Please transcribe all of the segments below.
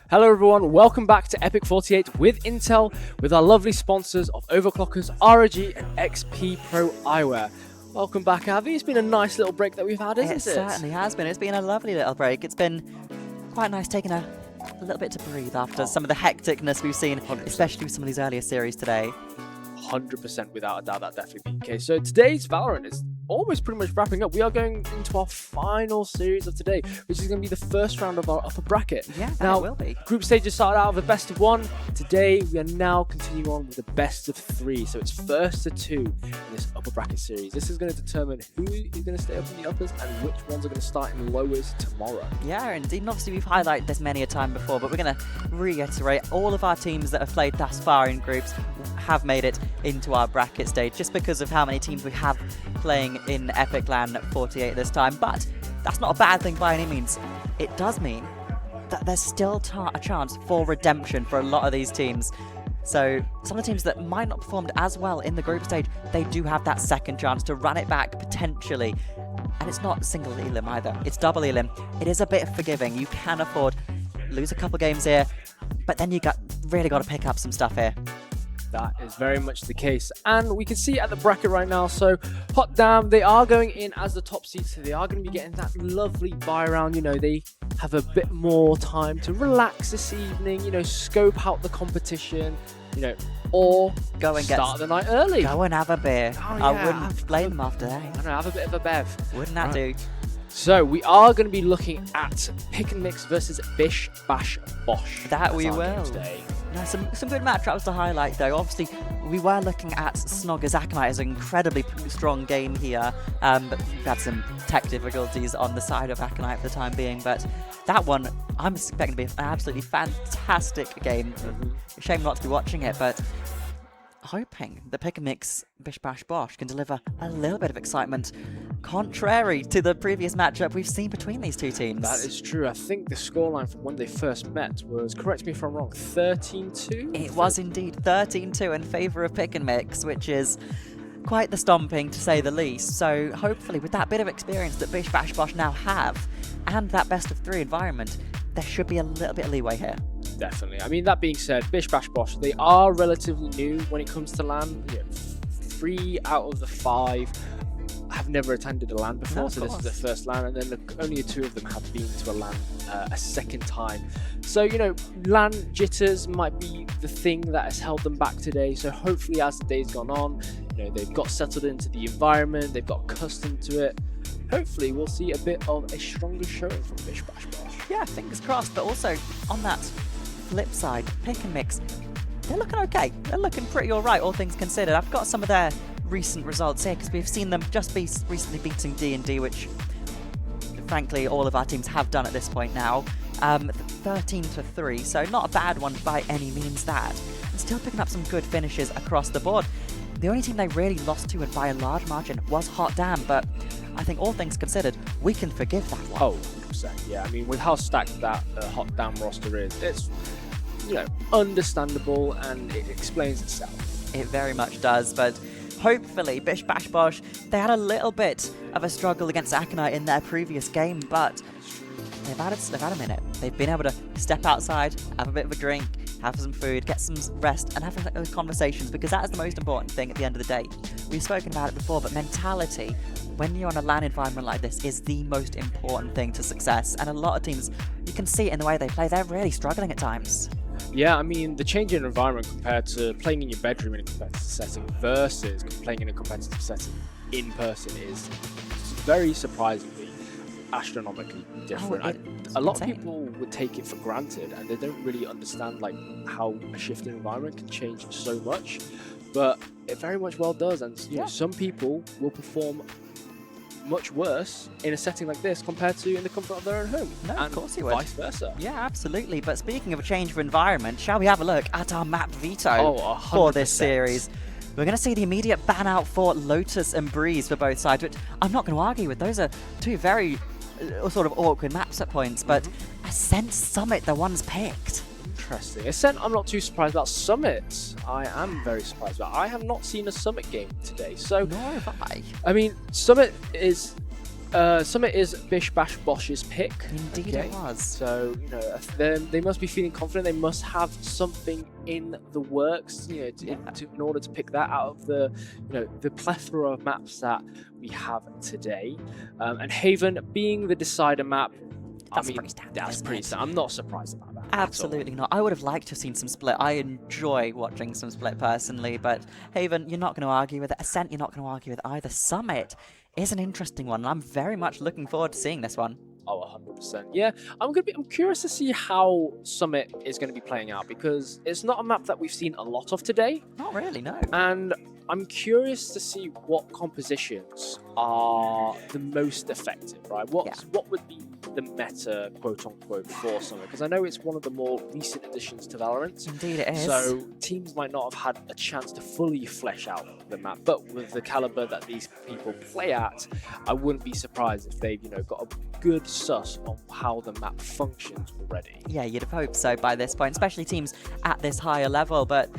Hello everyone, welcome back to EPIC48 with Intel, with our lovely sponsors of Overclockers, ROG and XP Pro Eyewear. Welcome back, Avi. It's been a nice little break that we've had, isn't it? It certainly has been. It's been a lovely little break. It's been quite nice taking a little bit to breathe after some of the hecticness we've seen, 100%. especially with some of these earlier series today. 100% without a doubt, that definitely be the case. So today's Valorant is almost pretty much wrapping up. We are going into our final series of today, which is going to be the first round of our upper bracket. Yeah, now, it will be. Group stages started out with a best of 1. Today, we are now continuing on with a best of 3. So it's first to 2 in this upper bracket series. This is going to determine who is going to stay up in the uppers and which ones are going to start in lowers tomorrow. Yeah, indeed. And obviously, we've highlighted this many a time before, but we're going to reiterate all of our teams that have played thus far in groups have made it into our bracket stage, just because of how many teams we have playing in EPIC48 this time. But that's not a bad thing by any means. It does mean that there's still a chance for redemption for a lot of these teams. So some of the teams that might not have performed as well in the group stage, they do have that second chance to run it back potentially. And it's not single elim either, it's double elim. It is a bit forgiving. You can afford lose a couple games here, but then you really got to pick up some stuff here. That is very much the case, and we can see at the bracket right now. So Hot Damn, they are going in as the top seed, so they are going to be getting that lovely buy round. You know, they have a bit more time to relax this evening, you know, scope out the competition, you know, or go and start the night early. Go and have a beer. Oh, I yeah, wouldn't blame them after that. I don't know, have a bit of a bev. Wouldn't that do? So we are going to be looking at Pick and Mix versus BISH, BASH, BOSH. That we will. Today. Yeah, some good matchups to highlight though. Obviously, we were looking at Snogger's Akamai as an incredibly strong game here, but we've had some tech difficulties on the side of Akamai for the time being. But that one, I'm expecting to be an absolutely fantastic game. Shame not to be watching it, but hoping the Pick and Mix Bish Bash Bosh can deliver a little bit of excitement, contrary to the previous matchup we've seen between these two teams. That is true. I think the scoreline from when they first met was, correct me if I'm wrong, 13-2? It was indeed 13-2 in favour of Pick and Mix, which is quite the stomping to say the least. So hopefully with that bit of experience that Bish Bash Bosh now have, and that best of 3 environment, there should be a little bit of leeway here. Definitely. I mean, that being said, Bish Bash Bosh, they are relatively new when it comes to LAN. You know, 3 out of the 5 have never attended a LAN before, No, so this is their first LAN, and then only 2 of them have been to a LAN a second time. So, you know, LAN jitters might be the thing that has held them back today. So hopefully as the day's gone on, you know, they've got settled into the environment, they've got accustomed to it. Hopefully we'll see a bit of a stronger showing from Bish Bash Bosh. Yeah, fingers crossed, but also on that flip side, Pick and Mix, they're looking okay. They're looking pretty alright, all things considered. I've got some of their recent results here because we've seen them just be recently beating D&D, which frankly all of our teams have done at this point now. 13-3, so not a bad one by any means that. And still picking up some good finishes across the board. The only team they really lost to, and by a large margin, was Hot Damn, but I think all things considered, we can forgive that one. Oh, 100%. Yeah, I mean, with how stacked that Hot Damn roster is, it's, you know, understandable, and it explains itself. It very much does, but hopefully Bish Bash Bosh, they had a little bit of a struggle against Akanite in their previous game, but they've had a minute. They've been able to step outside, have a bit of a drink, have some food, get some rest, and have those conversations, because that is the most important thing at the end of the day. We've spoken about it before, but mentality, when you're on a LAN environment like this, is the most important thing to success. And a lot of teams, you can see it in the way they play, they're really struggling at times. Yeah, I mean, the change in environment compared to playing in your bedroom in a competitive setting versus playing in a competitive setting in person is very surprisingly astronomically different. A lot of people would take it for granted, and they don't really understand like how a shift in environment can change so much, but it very much well does. And you know, some people will perform much worse in a setting like this compared to in the comfort of their own home. No, and of course you would. Vice versa. Yeah, absolutely. But speaking of a change of environment, shall we have a look at our map veto for this series? We're going to see the immediate ban out for Lotus and Breeze for both sides, which I'm not going to argue with. Those are 2 very sort of awkward maps at points, but Ascent Summit, the ones picked. Interesting. Ascent, I'm not too surprised about. Summit, I am very surprised about. I have not seen a Summit game today, so nor have I. I mean, Summit is Summit is Bish Bash Bosh's pick. Indeed it was. So, you know, they must be feeling confident. They must have something in the works, you know, in order to pick that out of the, you know, the plethora of maps that we have today. And Haven being the decider map, That's pretty standard. That's pretty standard. I'm not surprised about that. Absolutely not. I would have liked to have seen some Split. I enjoy watching some Split personally, but Haven, you're not going to argue with it. Ascent, you're not going to argue with either. Summit is an interesting one, and I'm very much looking forward to seeing this one. Oh, 100%. Yeah, I'm curious to see how Summit is going to be playing out, because it's not a map that we've seen a lot of today. Not really, no. And I'm curious to see what compositions are the most effective, right? What would be the meta, quote-unquote, for Summit? Because I know it's one of the more recent additions to Valorant. Indeed it is. So teams might not have had a chance to fully flesh out the map, but with the caliber that these people play at, I wouldn't be surprised if they've, you know, got a good suss on how the map functions already. Yeah, you'd have hoped so by this point, especially teams at this higher level, but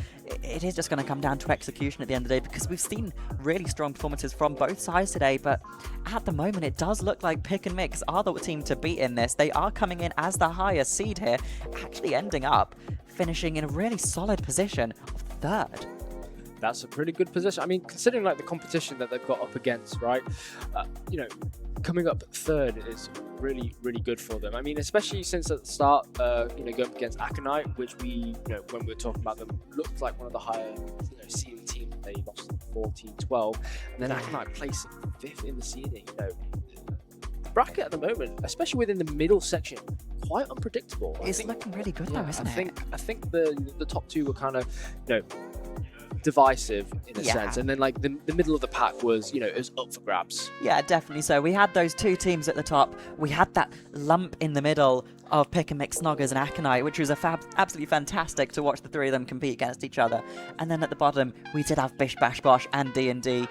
it is just going to come down to execution at the end of the day, because we've seen really strong performances from both sides today, but at the moment it does look like Pick and Mix are the team to beat in this. They are coming in as the higher seed here, actually ending up finishing in a really solid position of third. That's a pretty good position. I mean, considering like the competition that they've got up against, right? You know, coming up third is really, really good for them. I mean, especially since at the start, you know, going up against Aconite, which we, you know, when we were talking about them, looked like one of the higher, you know, seeding teams. They lost 14-12, and then Aconite placing 5th in the seeding. You know, the bracket at the moment, especially within the middle section, quite unpredictable. It's looking really good though, isn't it? I think the top two were kind of, you know, divisive in a sense, and then like the middle of the pack was, you know, it was up for grabs. Yeah, definitely so. We had those two teams at the top. We had that lump in the middle of Pick and Mix Snoggers and Aconite, which was absolutely fantastic to watch the three of them compete against each other. And then at the bottom, we did have Bish Bash Bosh and D&D.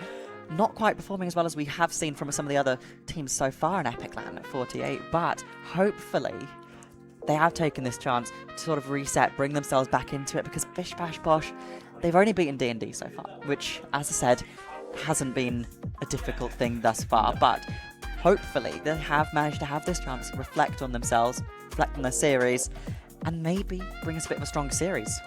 Not quite performing as well as we have seen from some of the other teams so far in EPIC48 at 48, but hopefully they have taken this chance to sort of reset, bring themselves back into it, because Bish Bash Bosh, they've only beaten D&D so far, which, as I said, hasn't been a difficult thing thus far, but hopefully they have managed to have this chance to reflect on themselves, reflect on their series, and maybe bring us a bit of a stronger series.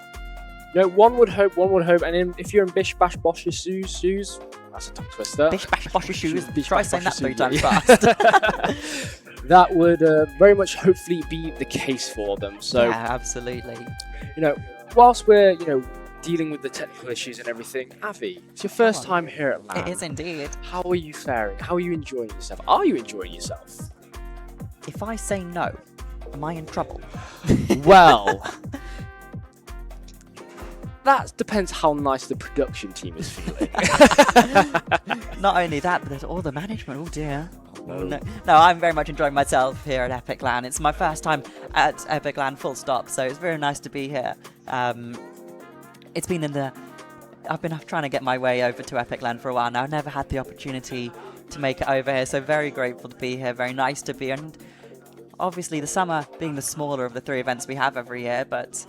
You know, one would hope, and if you're in Bish Bash Bosh's shoes, that's a tongue twister. Bish Bash Bosh's shoes, try saying that 3 times yeah. fast. That would very much hopefully be the case for them. So, yeah, absolutely. You know, whilst we're, you know, dealing with the technical issues and everything, Avi, it's your first time here at LAN. It is indeed. How are you faring? How are you enjoying yourself? Are you enjoying yourself? If I say no, am I in trouble? Well, that depends how nice the production team is feeling. Not only that, but there's all the management. Oh dear. No, I'm very much enjoying myself here at Epic LAN. It's my first time at Epic LAN, full stop, so it's very nice to be here. It's been I've been trying to get my way over to Epic LAN for a while now. I've never had the opportunity to make it over here, so very grateful to be here, very nice to be here. And obviously the summer being the smaller of the 3 events we have every year, but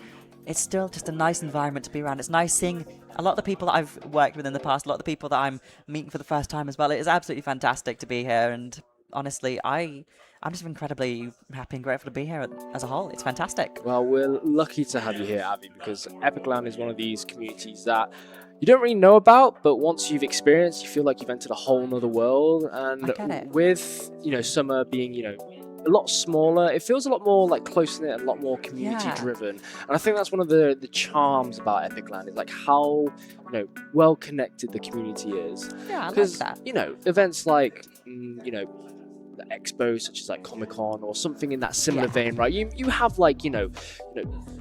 it's still just a nice environment to be around. It's nice seeing a lot of the people that I've worked with in the past, a lot of the people that I'm meeting for the first time as well. It is absolutely fantastic to be here, and honestly, I'm just incredibly happy and grateful to be here as a whole. It's fantastic. Well, we're lucky to have you here, Abby, because Epic LAN is one of these communities that you don't really know about, but once you've experienced, you feel like you've entered a whole nother world. And with, you know, summer being, you know, a lot smaller, it feels a lot more like close-knit and a lot more community-driven. And I think that's one of the charms about Epic LAN, is like how, you know, well-connected the community is. Yeah, I like that. You know, events like, you know, the expos such as like Comic-Con or something in that similar vein, right? You have like, you know,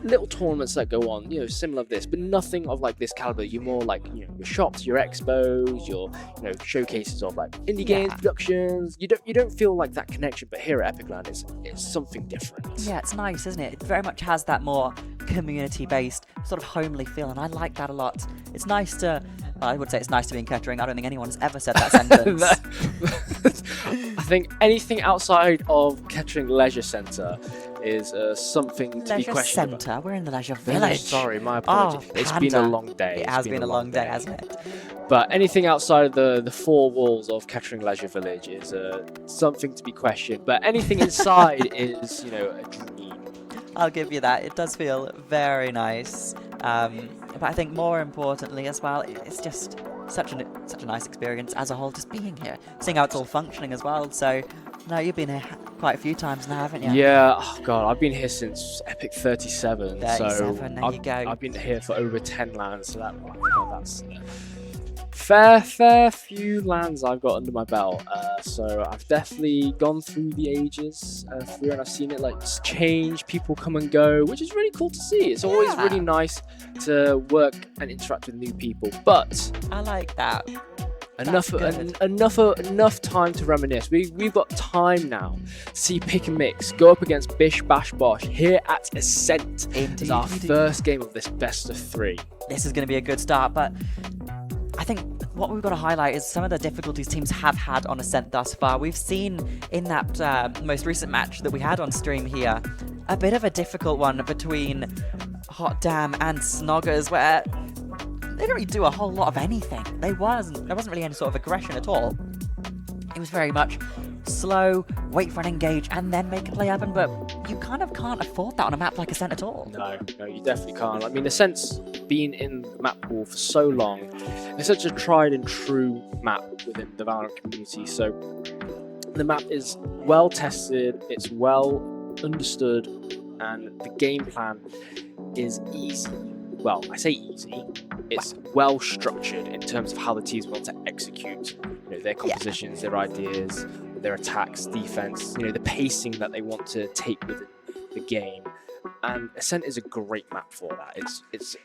little tournaments that go on, you know, similar to this, but nothing of like this caliber. You're more like, you know, your shops, your expos, your, you know, showcases of like indie games, productions. You don't feel like that connection, but here at Epic LAN it's something different. Yeah, it's nice, isn't it? It very much has that more community-based, sort of homely feel, and I like that a lot. It's nice to... Well, I would say it's nice to be in Kettering. I don't think anyone's ever said that sentence. I think anything outside of Kettering Leisure Centre is something to be Leisure questioned about. Centre? We're in the Leisure Village. Sorry, my apologies. It's been a long day. It has been a long day, hasn't it? But anything outside of the four walls of Kettering Leisure Village is something to be questioned. But anything inside is, you know, a dream. I'll give you that. It does feel very nice. But I think more importantly as well, it's just such a nice experience as a whole, just being here, seeing how it's all functioning as well. So, no, you've been here quite a few times now, haven't you? Yeah. Oh God, I've been here since EPIC47. 37, there you go. I've been here for over 10 lands, so that's fair few lands I've got under my belt. So I've definitely gone through the ages through, and I've seen it like change, people come and go, which is really cool to see. It's always really nice to work and interact with new people. But I like that. Enough time to reminisce. We've got time now to see Pick and Mix go up against Bish Bash Bosh here at Ascent. This is our first game of this best of 3. This is going to be a good start, but I think what we've got to highlight is some of the difficulties teams have had on Ascent thus far. We've seen in that most recent match that we had on stream here, a bit of a difficult one between Hot Damn and Snoggers, where they didn't really do a whole lot of anything. There wasn't really any sort of aggression at all. It was very much slow, wait for an engage, and then make a play happen, but you kind of can't afford that on a map like Ascent at all. No, you definitely can't. I mean, Ascent's been in the map pool for so long. It's such a tried and true map within the Valorant community, so the map is well tested, it's well understood, and the game plan is easy. Well, I say easy. It's well structured in terms of how the teams want to execute, you know, their compositions, their ideas, their attacks, defense, you know, the pacing that they want to take with the game. And Ascent is a great map for that. It's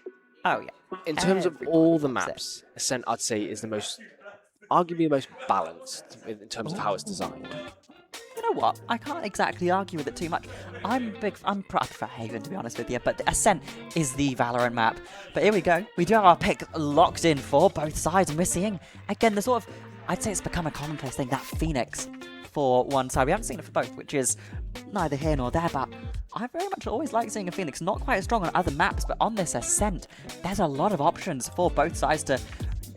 oh yeah. In terms of all the maps, Ascent I'd say is arguably the most balanced in terms of how it's designed. You know what? I can't exactly argue with it too much. I prefer Haven, to be honest with you, but Ascent is the Valorant map. But here we go. We do have our pick locked in for both sides, and we're seeing, again, the sort of, I'd say it's become a commonplace thing, that Phoenix for one side. We haven't seen it for both, which is neither here nor there, but I very much always like seeing a Phoenix. Not quite as strong on other maps, but on this Ascent, there's a lot of options for both sides to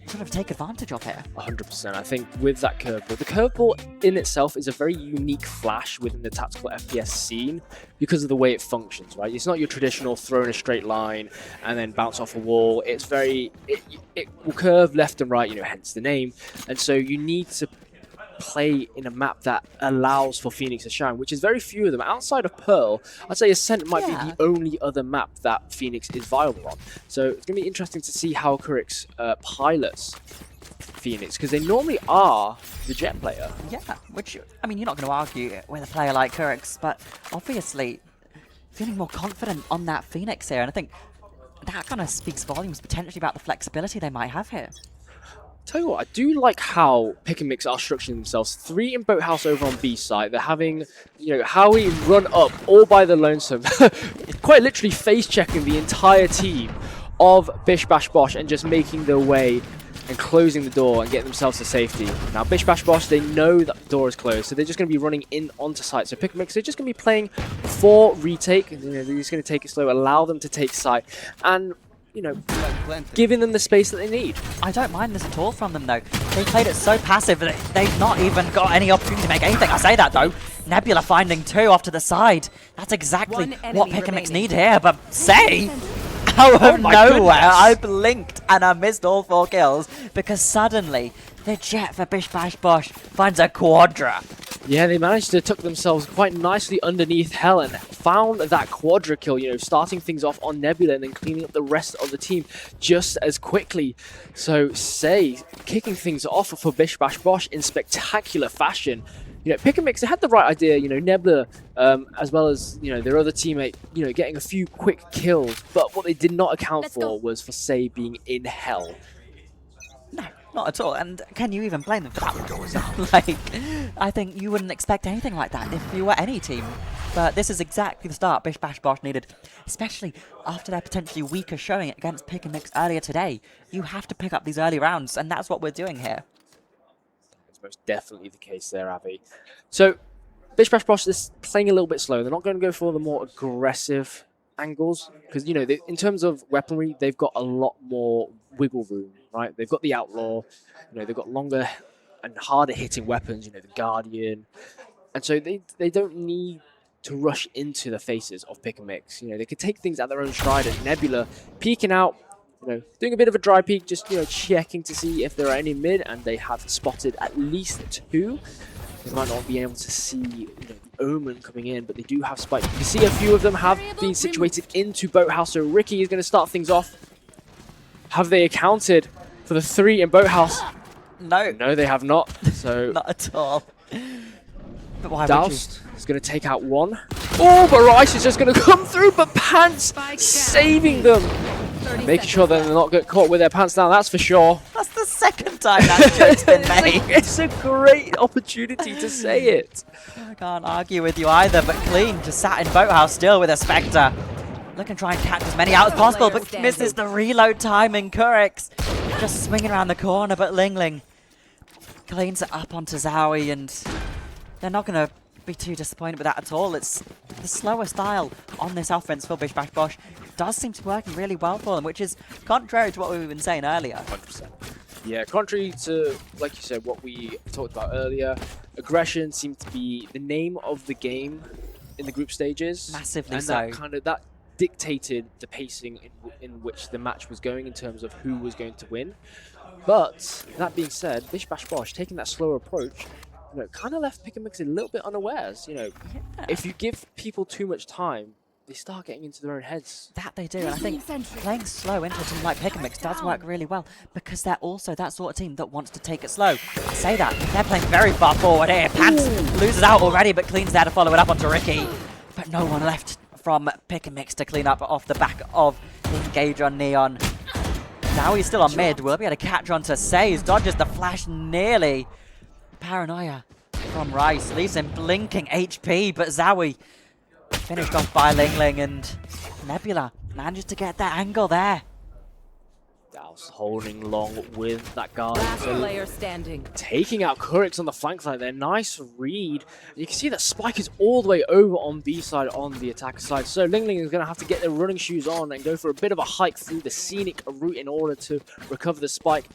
sort of take advantage of here. 100%. I think with that curveball, the curveball in itself is a very unique flash within the tactical FPS scene because of the way it functions, right? It's not your traditional throw in a straight line and then bounce off a wall. It's it will curve left and right, you know, hence the name. And so you need to play in a map that allows for Phoenix to shine, which is very few of them. Outside of Pearl, I'd say Ascent might be the only other map that Phoenix is viable on. So it's going to be interesting to see how Kurix pilots Phoenix, because they normally are the jet player. Yeah, which, I mean, you're not going to argue with a player like Kurix, but obviously feeling more confident on that Phoenix here, and I think that kind of speaks volumes potentially about the flexibility they might have here. Tell you what, I do like how Pick and Mix are structuring themselves. 3 in Boathouse over on B side. They're having, you know, Howie run up all by the lonesome, quite literally face-checking the entire team of Bish Bash Bosh and just making their way and closing the door and getting themselves to safety. Now, Bish Bash Bosh, they know that the door is closed, so they're just going to be running in onto site. So Pick and Mix, they're just going to be playing for retake. You know, they're just going to take it slow, allow them to take site, and you know, giving them the space that they need. I don't mind this at all from them, though. They played it so passive that they've not even got any opportunity to make anything. I say that, though. Nebula finding 2 off to the side. That's exactly what Pick and Mix need here, but say, out of nowhere, I blinked and I missed all 4 kills because suddenly the jet for Bish Bash Bosh finds a quadra. Yeah, they managed to tuck themselves quite nicely underneath Hell and found that quadra kill, you know, starting things off on Nebula and then cleaning up the rest of the team just as quickly. So, say, kicking things off for Bish Bash Bosh in spectacular fashion. You know, Pick and Mix, they had the right idea, you know, Nebula, as well as, you know, their other teammate, you know, getting a few quick kills. But what they did not account for was for Say being in Hell. No, not at all. And can you even blame them for that? Like, I think you wouldn't expect anything like that if you were any team. But this is exactly the start Bish Bash Bosh needed, especially after their potentially weaker showing against Pick and Mix earlier today. You have to pick up these early rounds, and that's what we're doing here. It's most definitely the case there, Avi. So, Bish Bash Bosh is playing a little bit slow. They're not going to go for the more aggressive angles because, you know, in terms of weaponry, they've got a lot more wiggle room, right? They've got the Outlaw, you know, they've got longer and harder hitting weapons, you know, the Guardian. And so they don't need to rush into the faces of Pick and Mix. You know, they could take things at their own stride. And Nebula peeking out, you know, doing a bit of a dry peek, just, you know, checking to see if there are any mid, and they have spotted at least 2. They might not be able to see, you know, the Omen coming in, but they do have Spike. You can see a few of them have been situated into Boathouse, so Ricky is going to start things off. Have they accounted for the 3 in Boathouse? No. No, they have not. So not at all. But why Doused is going to take out 1. Oh, but Rice is just going to come through, but Pants saving them. Making sure that they're not get caught with their pants down, that's for sure. That's the second time that joke's been made. It's a great opportunity to say it. I can't argue with you either, but Clean just sat in Boathouse still with a Spectre. Looking to try and catch as many out as possible, but misses the reload timing. Kurix just swinging around the corner, but Ling cleans it up onto Zowie, and they're not going to be too disappointed with that at all. It's the slower style on this offense for Bish Bash Bosh. Does seem to be working really well for them, which is contrary to what we've been saying earlier. 100%. Yeah, contrary to, like you said, what we talked about earlier, aggression seemed to be the name of the game in the group stages. Massively and so. That dictated the pacing in which the match was going in terms of who was going to win. But that being said, Bish Bash Bosh taking that slower approach, you know, kind of left Pick and Mix a little bit unawares. You know, if you give people too much time, they start getting into their own heads. That they do, and I think playing slow into a team like Pick and Mix does work really well because they're also that sort of team that wants to take it slow. I say that, they're playing very far forward here. Pants loses out already, but Clean's there to follow it up onto Ricky. But no one left from Pick and Mix to clean up off the back of the engage on Neon. Now he's still on mid. Will be able to catch onto Says. Dodges the flash nearly. Paranoia from Rice leaves him blinking HP, but Zowie finished off by Ling, and Nebula manages to get that angle there. Douse holding long with that guard. Last player standing. Taking out Kurix on the flank side there. Nice read. You can see that Spike is all the way over on B side, on the attacker side. So Ling is going to have to get their running shoes on and go for a bit of a hike through the scenic route in order to recover the Spike.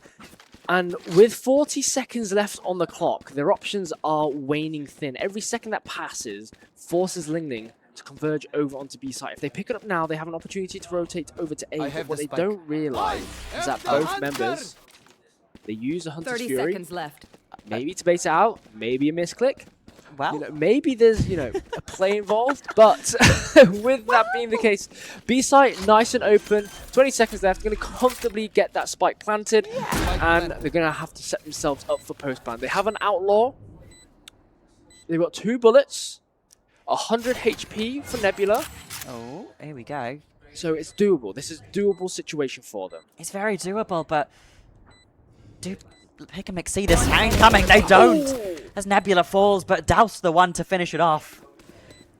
And with 40 seconds left on the clock, their options are waning thin. Every second that passes forces Ling to converge over onto B side. If they pick it up now, they have an opportunity to rotate over to A. But what they don't realize is that both members, they use a Hunter's 30 Fury. seconds left. Maybe to bait it out, maybe a misclick. Well, You know, maybe there's, you know, a play involved, but with that being the case, B site nice and open, 20 seconds left, going to comfortably get that spike planted, and they're going to have to set themselves up for post-ban. They have an Outlaw, they've got 2 bullets, 100 HP for Nebula, oh, here we go. so it's doable. This is a doable situation for them. It's very doable, but do Pick and Mix see this hang coming? They don't. As Nebula falls, but Douse the one to finish it off.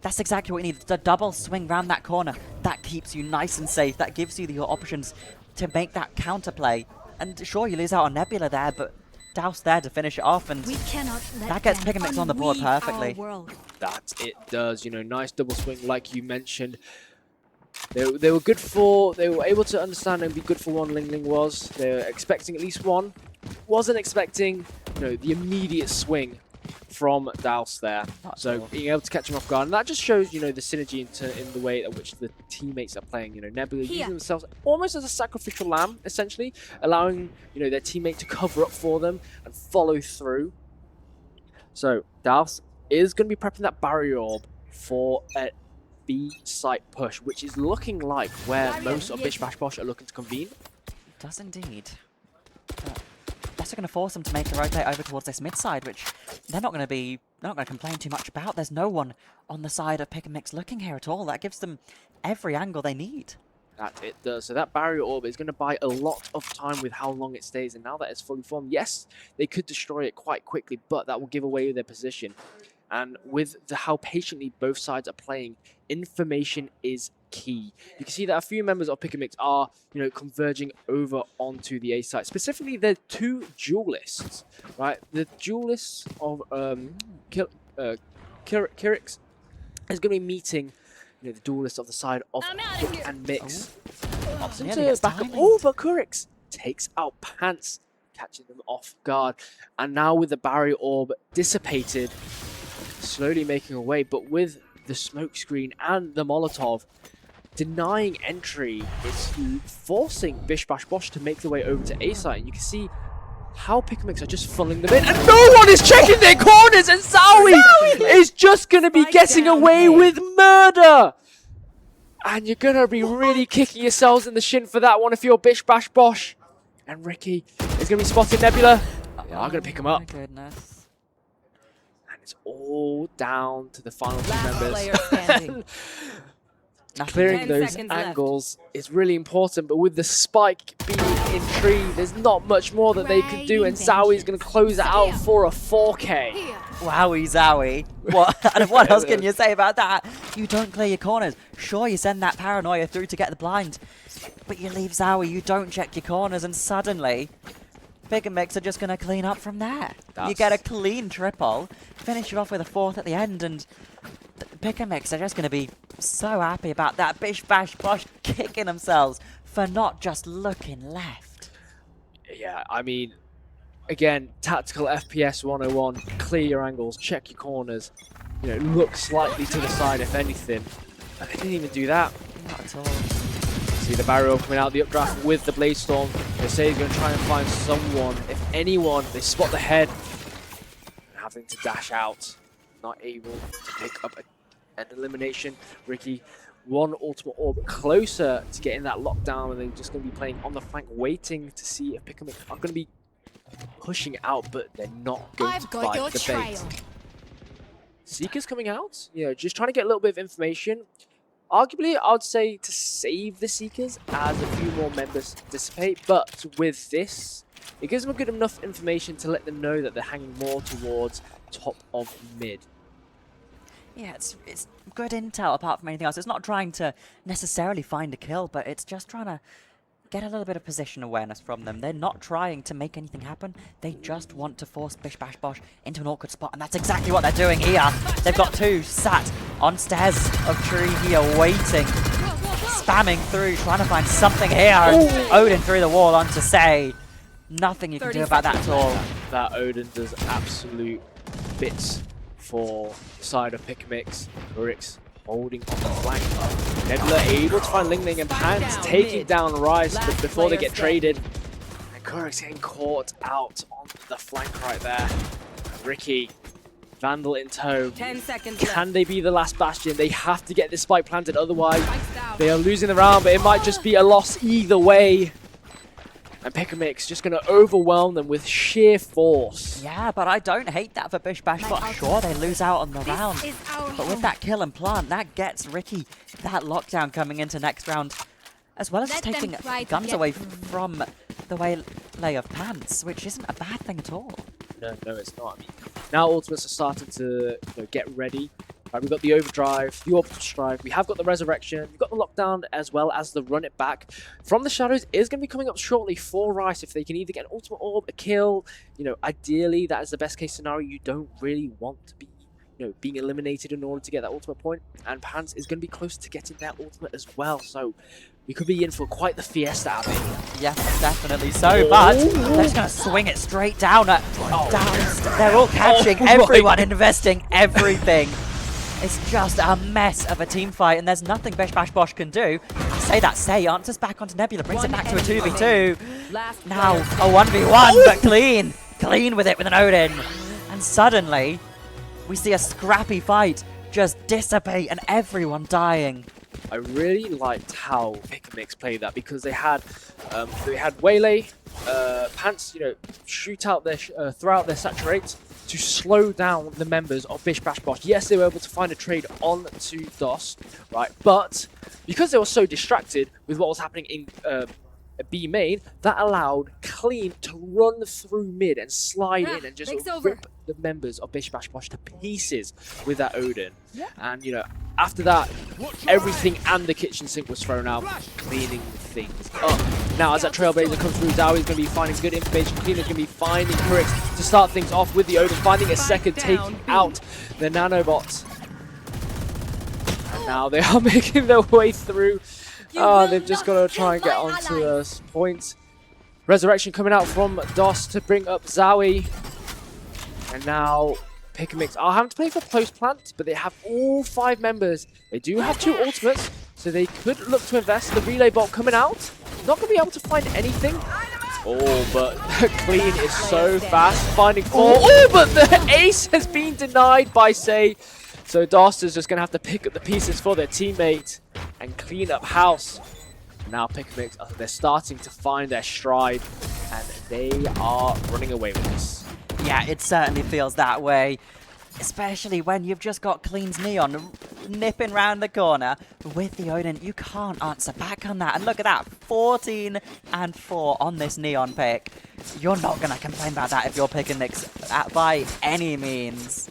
That's exactly what you need. The double swing round that corner. That keeps you nice and safe. That gives you the options to make that counterplay. And sure, you lose out on Nebula there, but Douse there to finish it off, and We cannot let that gets them Pick and Mix on the board unweave our perfectly. world. That it does, you know, nice double swing like you mentioned. They were good for, they were able to understand and be good for one. Ling was. They were expecting at least one. Wasn't expecting, you know, the immediate swing from Douse there. So being able to catch him off guard, and that just shows, you know, the synergy in the way at which the teammates are playing. You know, Nebula using themselves almost as a sacrificial lamb, essentially, allowing, you know, their teammate to cover up for them and follow through. So Douse is going to be prepping that barrier orb for a B site push, which is looking like where most of Bish Bash Bosh are looking to convene. Does indeed. But that's going to force them to make a rotate over towards this mid side, which they're not going to complain too much about. There's no one on the side of Pick and Mix looking here at all. That gives them every angle they need. That it does. So that barrier orb is going to buy a lot of time with how long it stays. And now that it's fully formed, yes, they could destroy it quite quickly, but that will give away their position. And with how patiently both sides are playing, information is key. You can see that a few members of Pick and Mix are, converging over onto the A site. Specifically, the two duelists, right? The duelists of Kirix is going to be meeting, the duelists of the side of Pick and Mix. Pops into back up. Oh, but Kirix takes out Pants, catching them off guard. And now with the barrier orb dissipated, slowly making a way, but with the smoke screen and the Molotov denying entry, it's forcing Bish Bash Bosh to make their way over to A site. And you can see how Pick and Mix are just funneling them in, and no one is checking their corners, and Zowie is just going to be getting away with murder. And you're going to be really kicking yourselves in the shin for that one if you're Bish Bash Bosh. And Ricky is going to be spotting Nebula. They are going to pick him up. My goodness. And it's all down to the final two members. Clearing those angles is really important, but with the spike being in tree, there's not much more that they can do, and Zowie's going to close it out for a 4K. Wowie Zowie. What else can you say about that? You don't clear your corners. Sure, you send that paranoia through to get the blind, but you leave Zowie, you don't check your corners, and suddenly Pick and Mix are just going to clean up from there. You get a clean triple, finish it off with a 4th at the end, and Pick and Mix are just going to be so happy about that. Bish Bash Bosh kicking themselves for not just looking left. Yeah, I mean, again, tactical FPS 101, clear your angles, check your corners, look slightly to the side if anything. And they didn't even do that. Not at all. See the barrier coming out, the updraft with the Blaze Storm. They say they're going to try and find someone. If anyone, they spot the head. Having to dash out. Not able to pick up an elimination. Ricky, one ultimate orb closer to getting that lockdown, and they're just going to be playing on the flank, waiting to see if Pick and Mix are going to be pushing out, but they're not going to bite the bait. Seeker's coming out, just trying to get a little bit of information. Arguably, I would say to save the Seekers as a few more members dissipate, but with this, it gives them good enough information to let them know that they're hanging more towards top of mid. Yeah, it's good intel apart from anything else. It's not trying to necessarily find a kill, but it's just trying to get a little bit of position awareness from them. They're not trying to make anything happen. They just want to force Bish Bash Bosh into an awkward spot, and that's exactly what they're doing here. They've got two sat on stairs of tree here waiting, spamming through, trying to find something here. And Odin through the wall onto Say. Nothing you can do about that at all. That Odin does absolute bits for the side of Pick Mix. Kurix holding on the flank. Nebula able to find Ling Ling and Pants taking down Rice before they get traded. And Kurix getting caught out on the flank right there. Ricky, Vandal in tow. 10 seconds Can they be the last bastion? They have to get this spike planted, otherwise they are losing the round, but it might just be a loss either way. And Pick and Mix just going to overwhelm them with sheer force. Yeah, but I don't hate that for Bish Bash Bosh. Sure, they lose out on the round, but with that kill and plant, that gets Ricky that lockdown coming into next round, as well as just taking guns away from the waylay of Pants, which isn't a bad thing at all. No, it's not. I mean, now ultimates are starting to get ready. Right, we've got the overdrive, the orbital strike, we have got the resurrection, we've got the lockdown as well as the run it back. From the shadows is going to be coming up shortly for Rice if they can either get an ultimate orb, a kill. Ideally that is the best case scenario. You don't really want to be being eliminated in order to get that ultimate point, and Pants is going to be close to getting that ultimate as well, so we could be in for quite the fiesta, Abby. Yeah, definitely so, but they're just going to swing it straight down at down. They're all catching everyone, investing everything. It's just a mess of a team fight, and there's nothing Bish Bash Bosh can do. Say that, Say answers back onto Nebula, brings it back to a 2v2. Now a 1v1, but clean with it with an Odin. And suddenly, we see a scrappy fight just dissipate and everyone dying. I really liked how Pick and Mix played that, because they had Waylay, Pants, shoot out their throw out their saturate to slow down the members of Bish Bash Bosh. Yes, they were able to find a trade on to DOS, right? But because they were so distracted with what was happening in B main, that allowed Clean to run through mid and slide in and just rip the members of Bish Bash Bosh to pieces with that Odin. And, you know, after that, everything and the kitchen sink was thrown out, cleaning things up. Now, as that Trailblazer comes through, Zowie is going to be finding good information. Clean is going to be finding bricks to start things off with the Odin, finding a second, taking out the nanobots. And now they are making their way through. They've just got to try and get onto the points. Resurrection coming out from DOS to bring up Zowie. And now Pick&Mix are having to play for post plant, but they have all 5 members. They do have 2 ultimates, so they could look to invest. The relay bot coming out. Not going to be able to find anything. Oh, but Clean is so fast, finding 4. Oh, but the ace has been denied by Say. So DOS is just going to have to pick up the pieces for their teammate and clean up house. Now Pick&Mix, they're starting to find their stride, and they are running away with this. Yeah, it certainly feels that way, especially when you've just got Clean's Neon nipping round the corner with the Odin. You can't answer back on that. And look at that, 14 and 4 on this Neon pick. You're not going to complain about that if you're Pick&Mix by any means.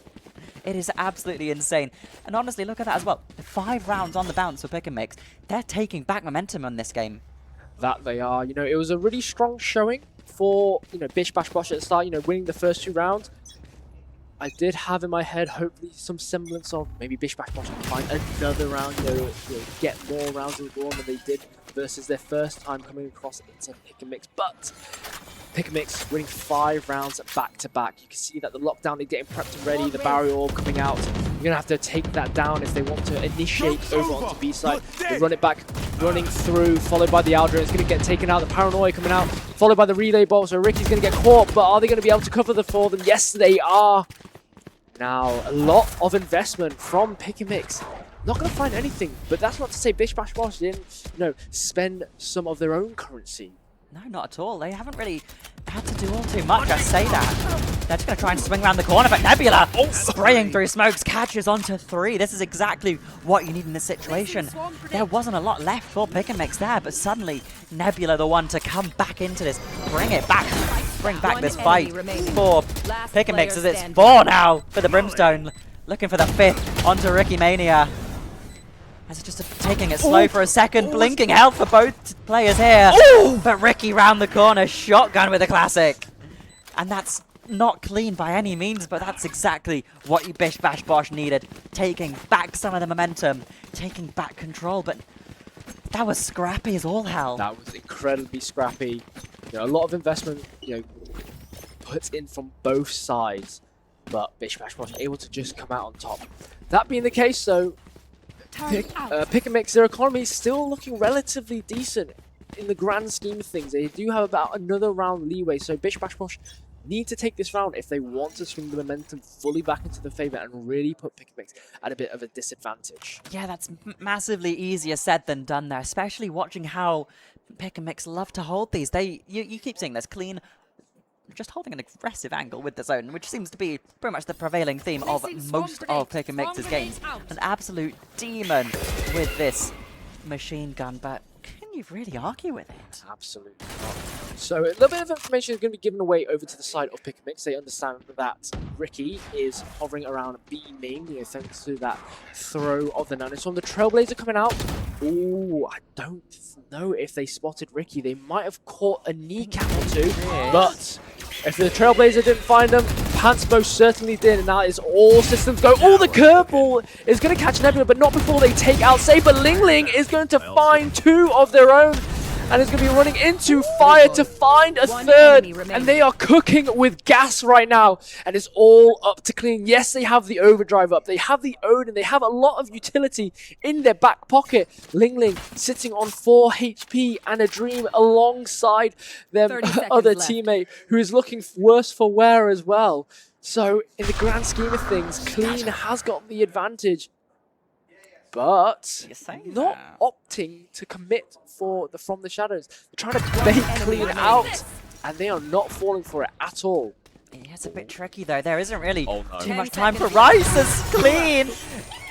It is absolutely insane. And honestly, look at that as well. 5 rounds on the bounce for Pick&Mix. They're taking back momentum on this game. That they are. You know, it was a really strong showing for, you know, Bish Bash Bosh at the start, you know, winning the first 2 rounds. I did have in my head, hopefully, some semblance of maybe Bish Bash Bosh can find another round, you know, get more rounds in the draw than they did versus their first time coming across into Pick&Mix. But Pick&Mix winning 5 rounds back to back. You can see that the lockdown, they're getting prepped and ready, the barrier orb coming out. You're going to have to take that down if they want to initiate over onto B side. They run it back, running through, followed by the Aldrin. It's going to get taken out, the Paranoia coming out, followed by the relay ball. So Ricky's going to get caught, but are they going to be able to cover the for them? Yes, they are. Now, a lot of investment from Pick&Mix. Not going to find anything, but that's not to say Bish Bash Bosh didn't, you know, spend some of their own currency. No, not at all. They haven't really had to do all too much, I say that. They're just going to try and swing around the corner, but Nebula spraying through smokes, catches onto 3. This is exactly what you need in this situation. There wasn't a lot left for Pick&Mix there, but suddenly Nebula the one to come back into this. Bring it back. Bring back this fight for Pick&Mix as it's 4 now for the Brimstone. Looking for the 5th onto Ricky Mania. As it's just taking it slow for a second, blinking health for both players here. But Ricky round the corner, shotgun with a classic. And that's not clean by any means, but that's exactly what you Bish Bash Bosh needed. Taking back some of the momentum, taking back control, but that was scrappy as all hell. That was incredibly scrappy. You know, a lot of investment, you know, put in from both sides, but Bish Bash Bosh able to just come out on top. That being the case, though, Pick&Mix, their economy is still looking relatively decent in the grand scheme of things. They do have about another round leeway, so Bish Bash Bosh need to take this round if they want to swing the momentum fully back into the favour and really put Pick&Mix at a bit of a disadvantage. Yeah, that's massively easier said than done there, especially watching how Pick&Mix love to hold these. You keep seeing this clean, just holding an aggressive angle with the zone, which seems to be pretty much the prevailing theme of most of Pick&Mix's games. An absolute demon with this machine gun, but can you really argue with it? Absolutely not. So a little bit of information is going to be given away over to the side of Pick&Mix. They understand that Ricky is hovering around B main, you know, thanks to that throw of the Nanostorm. The Trailblazer coming out. Ooh, I don't know if they spotted Ricky. They might have caught a kneecap or 2, but if the Trailblazer didn't find them, Pants most certainly did, and that is all systems go. Oh, the curveball is going to catch Nebula, but not before they take out Saber. Ling Ling is going to find 2 of their own, and is going to be running into fire to find a 3rd, and they are cooking with gas right now, and it's all up to Clean. Yes, they have the overdrive up, they have the Odin, they have a lot of utility in their back pocket. Ling Ling sitting on 4 HP and a Dream alongside their other teammate, who is looking worse for wear as well. So in the grand scheme of things, Clean has got the advantage, but not opting to commit for the From the Shadows. They're trying to bait Clean out, and they are not falling for it at all. Yeah, it's a bit tricky though. There isn't really too much time for Rice. It's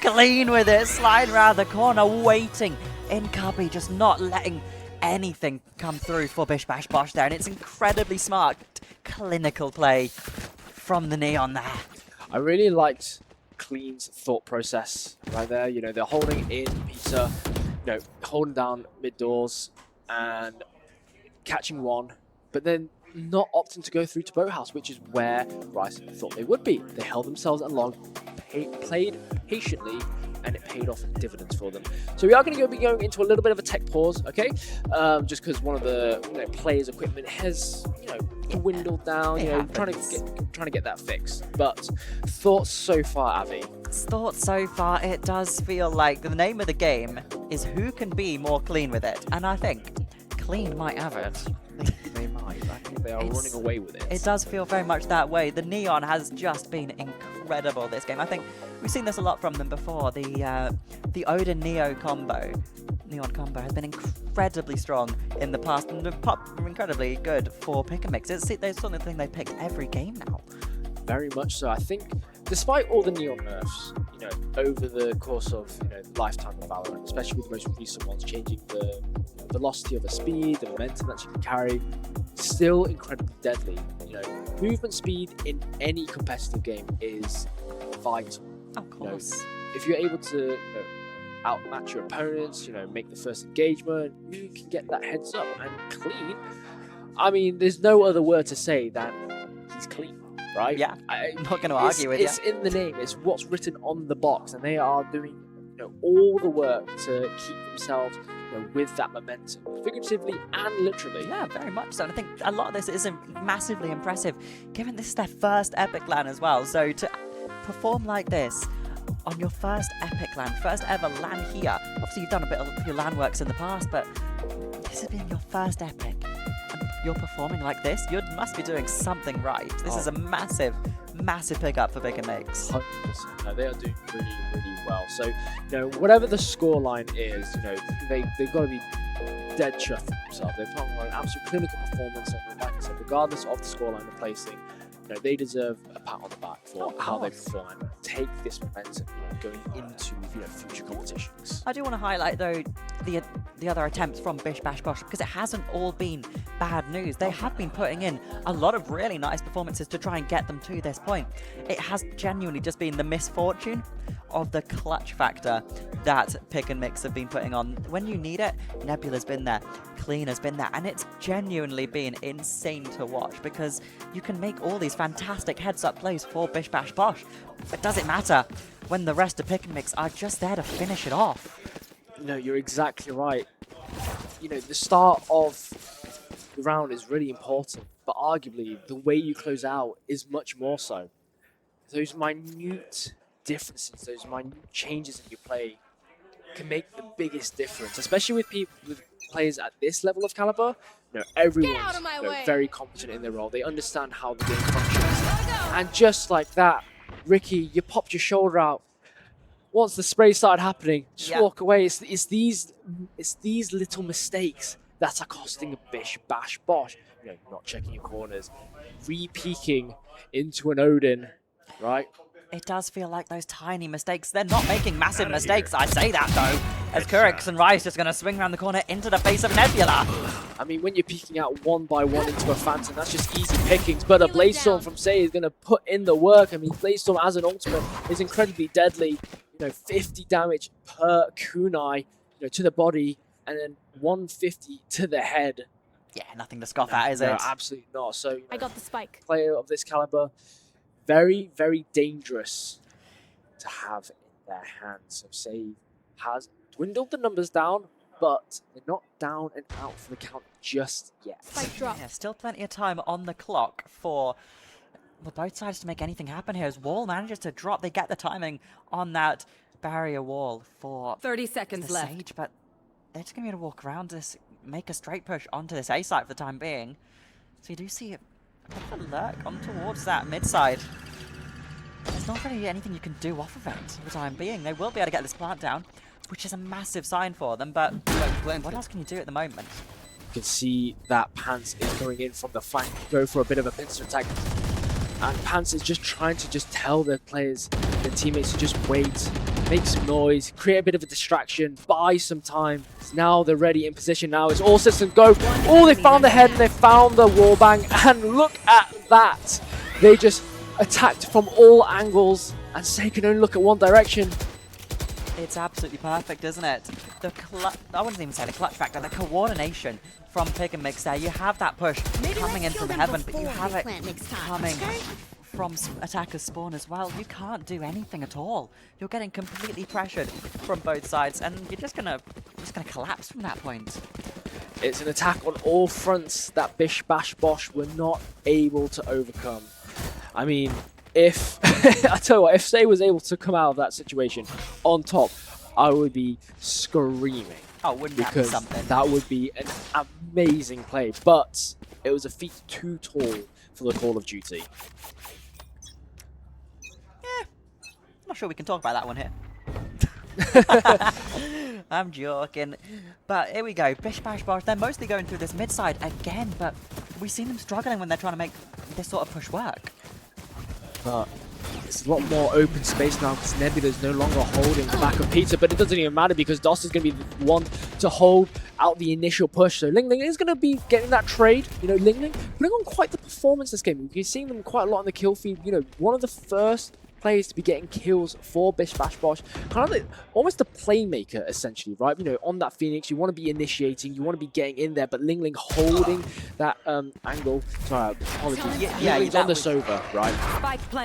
Clean with it, sliding around the corner, waiting in cubby, just not letting anything come through for Bish Bash Bosh there, and it's incredibly smart, clinical play from the Neon there. I really liked Clean's thought process right there. You know, they're holding in Peter, you know, holding down mid doors and catching one, but then not opting to go through to Boathouse, which is where Rice thought they would be. They held themselves along, played patiently, and it paid off dividends for them. So we are going to be going into a little bit of a tech pause, okay? Just because one of the players' equipment has dwindled down. Trying to get that fixed. But thoughts so far, Avi? Thoughts so far, it does feel like the name of the game is who can be more clean with it, and I think Clean might have it. They might. I think they are running away with it. It does feel very much that way. The Neon has just been incredible this game. I think we've seen this a lot from them before. The Odin Neo combo, Neon combo, has been incredibly strong in the past and incredibly good for pick and mix. It's sort of thing they pick every game now. Very much so. I think, despite all the Neon nerfs, over the course of lifetime of Valorant, especially with the most recent ones, changing the velocity of the speed, the momentum that you can carry, still incredibly deadly. Movement speed in any competitive game is vital. Of course. If you're able to outmatch your opponents, make the first engagement, you can get that heads up. And Clean, I mean, there's no other word to say than he's clean. Right? Yeah, I'm not going to argue with you. It's in the name. It's what's written on the box, and they are doing all the work to keep themselves with that momentum, figuratively and literally. Yeah, very much so. And I think a lot of this is massively impressive, given this is their first Epic LAN as well. So to perform like this on your first Epic LAN, first ever LAN here. Obviously, you've done a bit of your LAN works in the past, but this has been your first Epic. You're performing like this, you must be doing something right. This is a massive, massive pickup for Pick and Mix. 100%. No, they are doing really, really well. So, whatever the scoreline is, they've got to be dead chuffed with themselves. They've put on an absolute clinical performance, and like I said, regardless of the scoreline they're placing, they deserve a pat on the back for how they perform and take this momentum going into future competitions. I do want to highlight though the other attempts from Bish Bash Bosh, because it hasn't all been bad news. They have been putting in a lot of really nice performances to try and get them to this point. It has genuinely just been the misfortune of the clutch factor that Pick and Mix have been putting on. When you need it, Nebula's been there, Clean has been there, and it's genuinely been insane to watch, because you can make all these fantastic heads-up plays for Bish Bash Bosh, but does it matter when the rest of Pick and Mix are just there to finish it off? No, you're exactly right. The start of the round is really important, but arguably the way you close out is much more so. Those minute differences, those minute changes in your play can make the biggest difference, especially with players at this level of caliber. Everyone's very competent in their role. They understand how the game functions. And just like that, Ricky, you popped your shoulder out. Once the spray started happening, just walk away. It's these little mistakes that are costing a Bish Bash Bosh. Not checking your corners, re-peeking into an Odin, right? It does feel like those tiny mistakes. They're not making massive mistakes, I say that though. As Kurix and Rice just going to swing around the corner into the face of Nebula. I mean, when you're peeking out one by one into a Phantom, that's just easy pickings. But a Blaze Storm from Say is going to put in the work. I mean, Blaze Storm as an ultimate is incredibly deadly. 50 damage per kunai, to the body, and then 150 to the head. Yeah, nothing to scoff at, is it? No, absolutely not. So, I got the spike. Player of this caliber, very, very dangerous to have in their hands. So Save has dwindled the numbers down, but they're not down and out for the count just yet. Spike drop. Yeah, still plenty of time on the clock for both sides to make anything happen here. As Wall manages to drop, they get the timing on that barrier wall for 30 seconds the left. Sage, but they're just going to be able to walk around this, make a straight push onto this A site for the time being. So you do see a bit of a lurk on towards that mid side. There's not really anything you can do off of it for the time being. They will be able to get this plant down, which is a massive sign for them, but what else can you do at the moment? You can see that Pants is going in from the flank, go for a bit of a pincer attack. And Pants is just trying to tell their players, their teammates to just wait. make some noise, create a bit of a distraction, buy some time. Now they're ready in position now. It's all systems go. Oh, they found the head and they found the wallbang. And look at that. They just attacked from all angles and Say can only look at one direction. It's absolutely perfect, isn't it? I wouldn't even say the clutch factor, the coordination from Pick and Mix there. You have that push coming in from heaven, but you have it coming from attackers spawn as well. You can't do anything at all. You're getting completely pressured from both sides, and you're just gonna collapse from that point. It's an attack on all fronts that Bish Bash Bosh were not able to overcome. I mean, if I tell you what, if Say was able to come out of that situation on top, I would be screaming. Oh, wouldn't that be something? That would be an amazing play, but it was a feat too tall for the Call of Duty. Yeah, not sure we can talk about that one here. I'm joking. But here we go. Bish Bash Bosh, they're mostly going through this mid side again, but we've seen them struggling when they're trying to make this sort of push work. But it's a lot more open space now because Nebula's no longer holding the back of Pizza, but it doesn't even matter because DOS is going to be the one to hold out the initial push. So Ling Ling is going to be getting that trade. You know, Ling Ling putting on quite the performance this game. You're seeing them quite a lot in the kill feed. You know, one of the first players to be getting kills for Bish Bash Bosh. Kind of like, almost a playmaker, essentially, right? You know, on that Phoenix, you want to be initiating, you want to be getting in there, but Ling Ling holding that angle. Sorry, apologies. Yeah, he's on the Sova, right?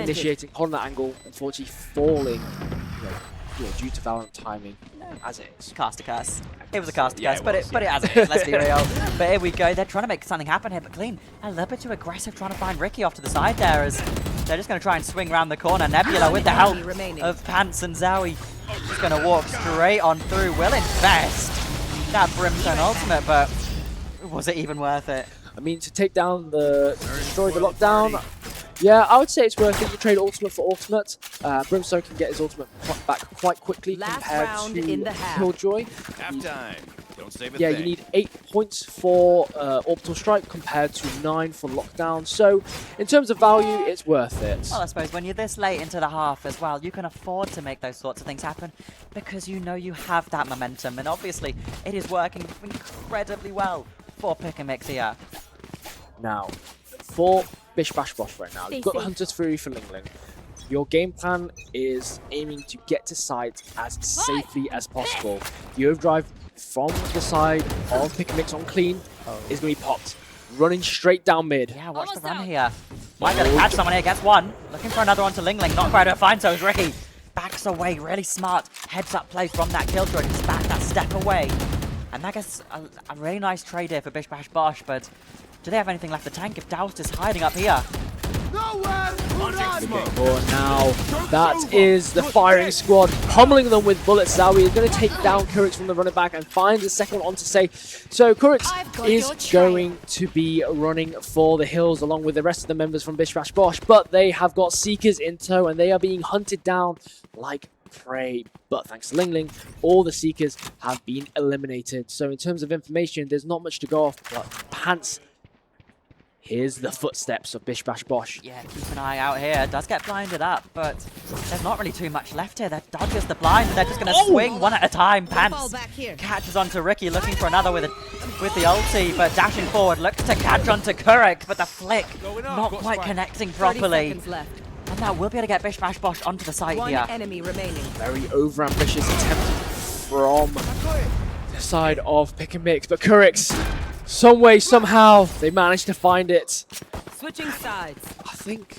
Initiating, holding that angle, unfortunately falling, you know, due to Valorant timing, as it is. Cast to cast. It was a cast to cast, but it as it is, let's be real. But here we go, they're trying to make something happen here, but Clean, a little bit too aggressive trying to find Ricky off to the side there as they're just going to try and swing around the corner. Nebula with the help of Pants and Zowie just going to walk straight on through. Will invest that Brimstone ultimate, but was it even worth it? I mean, to take down destroy the lockdown, yeah, I would say it's worth it. You trade ultimate for ultimate. Brimstone can get his ultimate back quite quickly compared to Killjoy. Halftime. Don't save a thing. You need 8 points for Orbital Strike compared to 9 for Lockdown. So, in terms of value, it's worth it. Well, I suppose when you're this late into the half as well, you can afford to make those sorts of things happen because you know you have that momentum. And obviously, it is working incredibly well for Pick and Mix here. Now, for Bish Bash Bosh right now, you've got the Hunter's Fury for Ling Ling. Your game plan is aiming to get to site as safely as possible. The overdrive from the side of Pick and Mix on Clean is going to be popped. Running straight down mid. Yeah, watch the run here. Might be able to catch someone here, gets one. Looking for another one to Ling Ling, not quite able to find, so it's Ricky. Backs away, really smart. Heads up play from that Killjoy, just back that step away. And that gets a really nice trade here for Bish Bash Bosh, but do they have anything left to tank if Doused is hiding up here? Oh, now that is the firing squad pummeling them with bullets. Zowie is going to take down Kurix from the running back and finds the second one on to Say. So Kurix is going to be running for the hills along with the rest of the members from Bish Bash Bosh, but they have got Seekers in tow and they are being hunted down like prey. But thanks to Ling Ling, all the Seekers have been eliminated. So in terms of information, there's not much to go off, but Pants, here's the footsteps of Bish Bash Bosh. Yeah, keep an eye out here. Does get blinded up, but there's not really too much left here. That dodges the blind, and they're just going to swing one at a time. Pants catches onto Ricky, looking for another with the ulti, but dashing forward, looks to catch onto Kurek, but the flick not quite connecting properly. And that will be able to get Bish Bash Bosh onto the side here. Enemy remaining. Very over-ambitious attempt from the side of Pick and Mix, but Kurix, some way, somehow, they managed to find it. Switching sides. I think,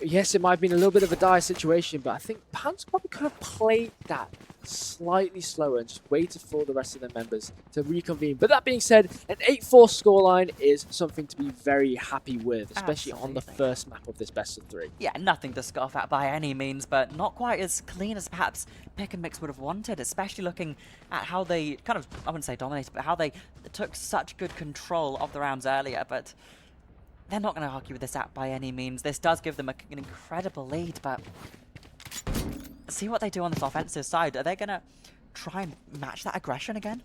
yes, it might have been a little bit of a dire situation, but I think Pants probably could have played that slightly slower and just waited for the rest of their members to reconvene. But that being said, an 8-4 scoreline is something to be very happy with, especially on the first map of this best of 3. Yeah, nothing to scoff at by any means, but not quite as clean as perhaps Pick and Mix would have wanted, especially looking at how they kind of, I wouldn't say dominated, but how they took such good control of the rounds earlier. But they're not going to argue with this app by any means. This does give them an incredible lead, but see what they do on this offensive side. Are they going to try and match that aggression again?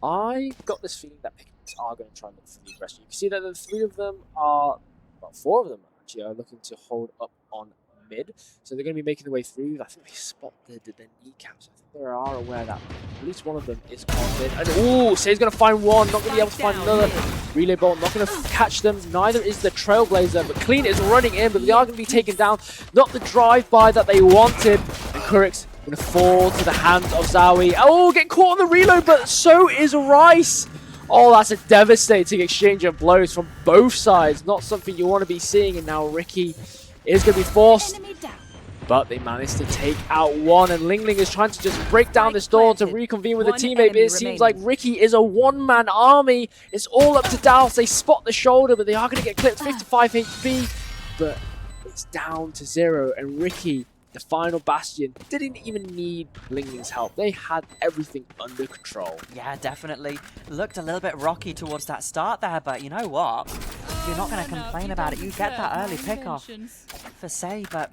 I got this feeling that Pick and Mix are going to try and look for the aggression. You can see that the 3 of them are, well, 4 of them actually are looking to hold up on mid, so they're going to be making their way through. I think they spot the kneecaps. I think they are aware that at least one of them is on mid. And oh, Say's going to find one, not going to be able to find another. Relay bolt not going to catch them. Neither is the Trailblazer, but Clean is running in, but they are going to be taken down. Not the drive-by that they wanted. And Kurix going to fall to the hands of Zowie. Oh, getting caught on the reload, but so is Rice. Oh, that's a devastating exchange of blows from both sides. Not something you want to be seeing. And now Ricky is going to be forced. But they managed to take out one. And Ling Ling is trying to just break down this door to reconvene with a teammate. But it seems like Ricky is a one-man army. It's all up to Dallas. They spot the shoulder, but they are going to get clipped. 55 HP. But it's down to 0. And Ricky, the final bastion, didn't even need Ling Ling's help. They had everything under control. Yeah, definitely. Looked a little bit rocky towards that start there, but you know what? You're not going to complain about it. You get that early pick off for Say, but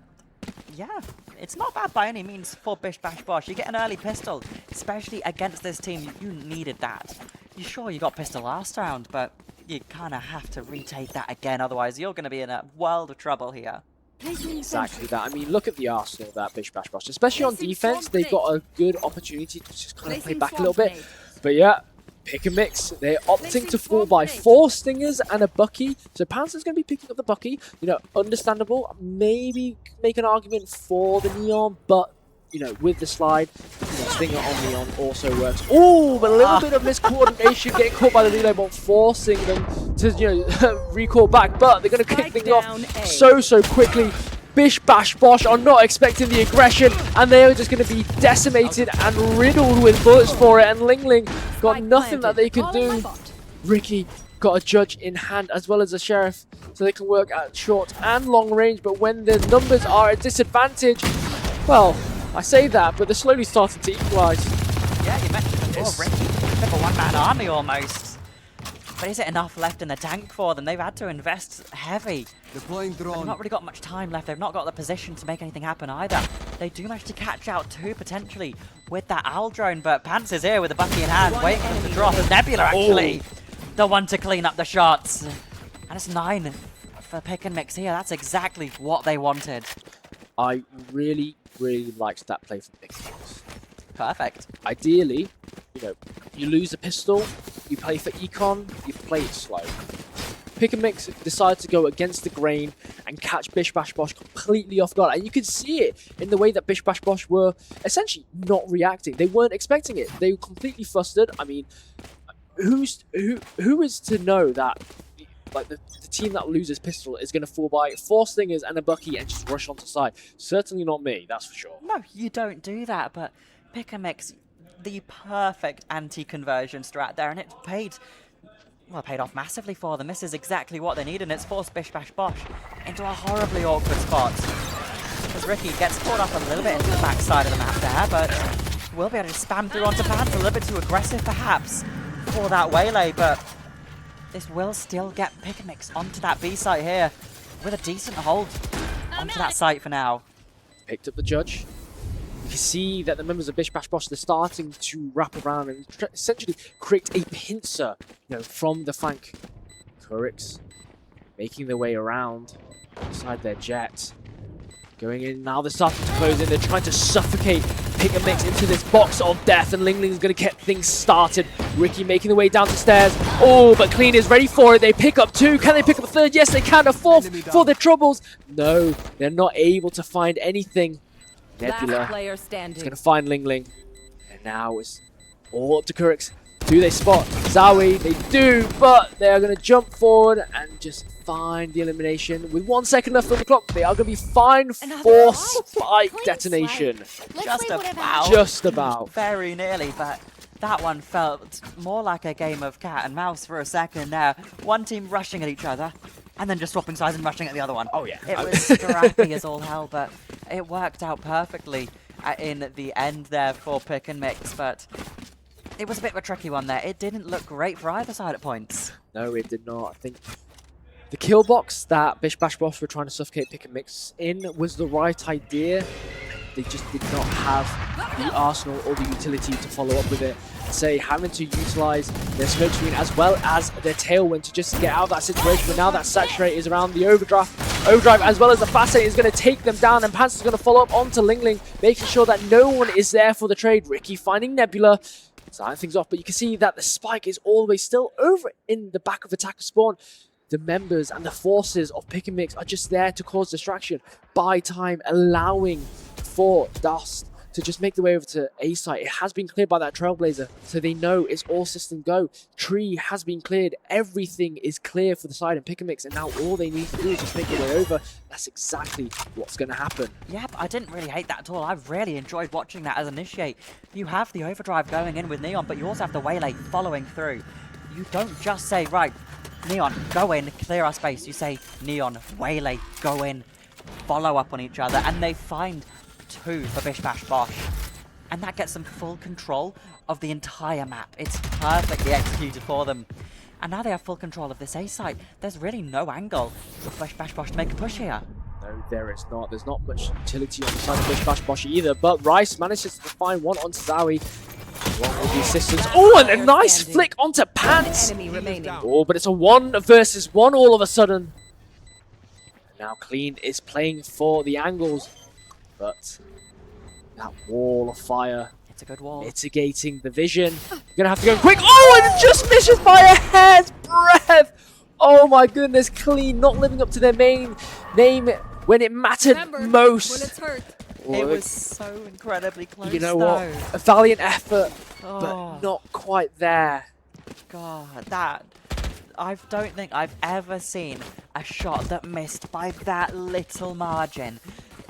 yeah, it's not bad by any means for Bish Bash Bosh. You get an early pistol, especially against this team. You needed that. You sure you got pistol last round, but you kind of have to retake that again. Otherwise, you're going to be in a world of trouble here. Exactly that. I mean, look at the arsenal that Bish Bash Bosh, especially on defense. They've got a good opportunity to just kind of play back a little bit. But yeah, pick and mix. They're opting to fall by 4 Stingers and a Bucky. So Panzer's going to be picking up the Bucky. You know, understandable. Maybe make an argument for the Neon, but you know, with the slide, you know, Stinger on Neon also works. Oh, but a little bit of miscoordination, getting caught by the relay ball, forcing them to, you know, recall back. But they're going to kick things off so quickly. Bish Bash Bosh are not expecting the aggression, and they are just going to be decimated and riddled with bullets for it. And Ling Ling got nothing that they could do. Ricky got a judge in hand as well as a sheriff, so they can work at short and long range. But when the numbers are at disadvantage, well, I say that, but they're slowly starting to equalise. Yeah, you mentioned before, Ricky, a bit of a one-man army almost. But is it enough left in the tank for them? They've had to invest heavy. Deploying drone. They've not really got much time left. They've not got the position to make anything happen either. They do manage to catch out 2 potentially with that owl drone, but Pants is here with a Bucky in hand, waiting for them to drop. And Nebula actually the one to clean up the shots. And it's 9 for pick and mix here. That's exactly what they wanted. I really liked that play from pick and mix. Perfect. Ideally, you know, you lose a pistol, you play for econ, you play it slow. Pick and mix decided to go against the grain and catch Bish Bash Bosh completely off guard. And you could see it in the way that Bish Bash Bosh were essentially not reacting. They weren't expecting it. They were completely flustered. I mean, who is to know that like the team that loses pistol is going to fall by 4 Stingers and a Bucky and just rush onto side? Certainly not me, that's for sure. No, you don't do that, but pick and mix, the perfect anti-conversion strat there, and it paid off massively for them. This is exactly what they need, and it's forced Bish Bash Bosh into a horribly awkward spot. Because Ricky gets caught up a little bit into the backside of the map there, but will be able to spam through onto Pants, a little bit too aggressive perhaps for that waylay, but this will still get pick and mix onto that B site here with a decent hold onto that site for now. Picked up the judge. You can see that the members of Bish Bash Bosh, they're starting to wrap around and essentially create a pincer, you know, from the flank. Kurix making their way around inside their jet. Going in now, they're starting to close in. They're trying to suffocate pick and mix into this box of death, and Ling Ling's going to get things started. Ricky making the way down the stairs. Oh, but Clean is ready for it. They pick up 2. Can they pick up a 3rd? Yes, they can. A 4th for their troubles. No, they're not able to find anything. Nebula is going to find Ling Ling. And now it's all up to Kurix. Do they spot Zowie? They do, but they are going to jump forward and just find the elimination. With 1 second left on the clock, they are going to be fine for spike detonation. Just about. Very nearly, but that one felt more like a game of cat and mouse for a second there. One team rushing at each other, and then just swapping sides and rushing at the other one. Oh yeah. It was scrappy as all hell, but it worked out perfectly in the end there for pick and mix, but it was a bit of a tricky one there. It didn't look great for either side at points. No, it did not. I think the kill box that Bish Bash Bosh were trying to suffocate pick and mix in was the right idea. They just did not have the arsenal or the utility to follow up with it. Say having to utilize their smoke screen as well as their tailwind to just get out of that situation. But now that Saturate is around, the overdraft Overdrive as well as the Facet is going to take them down, and Panzer's going to follow up onto Ling Ling, making sure that no one is there for the trade. Ricky finding Nebula, starting things off, but you can see that the spike is always still over in the back of attacker spawn. The members and the forces of Pick and Mix are just there to cause distraction, buy time, allowing for Dust to just make the way over to A site. It has been cleared by that Trailblazer, so they know it's all system go. Tree has been cleared. Everything is clear for the side and Pick and Mix, and now all they need to do is just make their way over. That's exactly what's going to happen. Yeah, but I didn't really hate that at all. I really enjoyed watching that as Initiate. You have the Overdrive going in with Neon, but you also have the Waylay following through. You don't just say, right, Neon, go in, clear our space. You say, Neon, Waylay, go in, follow up on each other, and they find 2 for Bish Bash Bosh. And that gets them full control of the entire map. It's perfectly executed for them. And now they have full control of this A site. There's really no angle for Bish Bash Bosh to make a push here. No, there is not. There's not much utility on the side of Bish Bash Bosh either, but Rice manages to find one onto Zowie. One with the assistance. Oh, and a nice flick onto Pants! Enemy remaining. Oh, but it's a 1 versus 1 all of a sudden. Now Clean is playing for the angles, but that wall of fire, It's a good wall. mitigating the vision. You're gonna have to go quick. Oh, and it just misses by a hair's breadth. Oh my goodness, Clean not living up to their main name when it mattered most. Bullets hurt. It was so incredibly close. You know what? A valiant effort, but not quite there. God, that... I don't think I've ever seen a shot that missed by that little margin.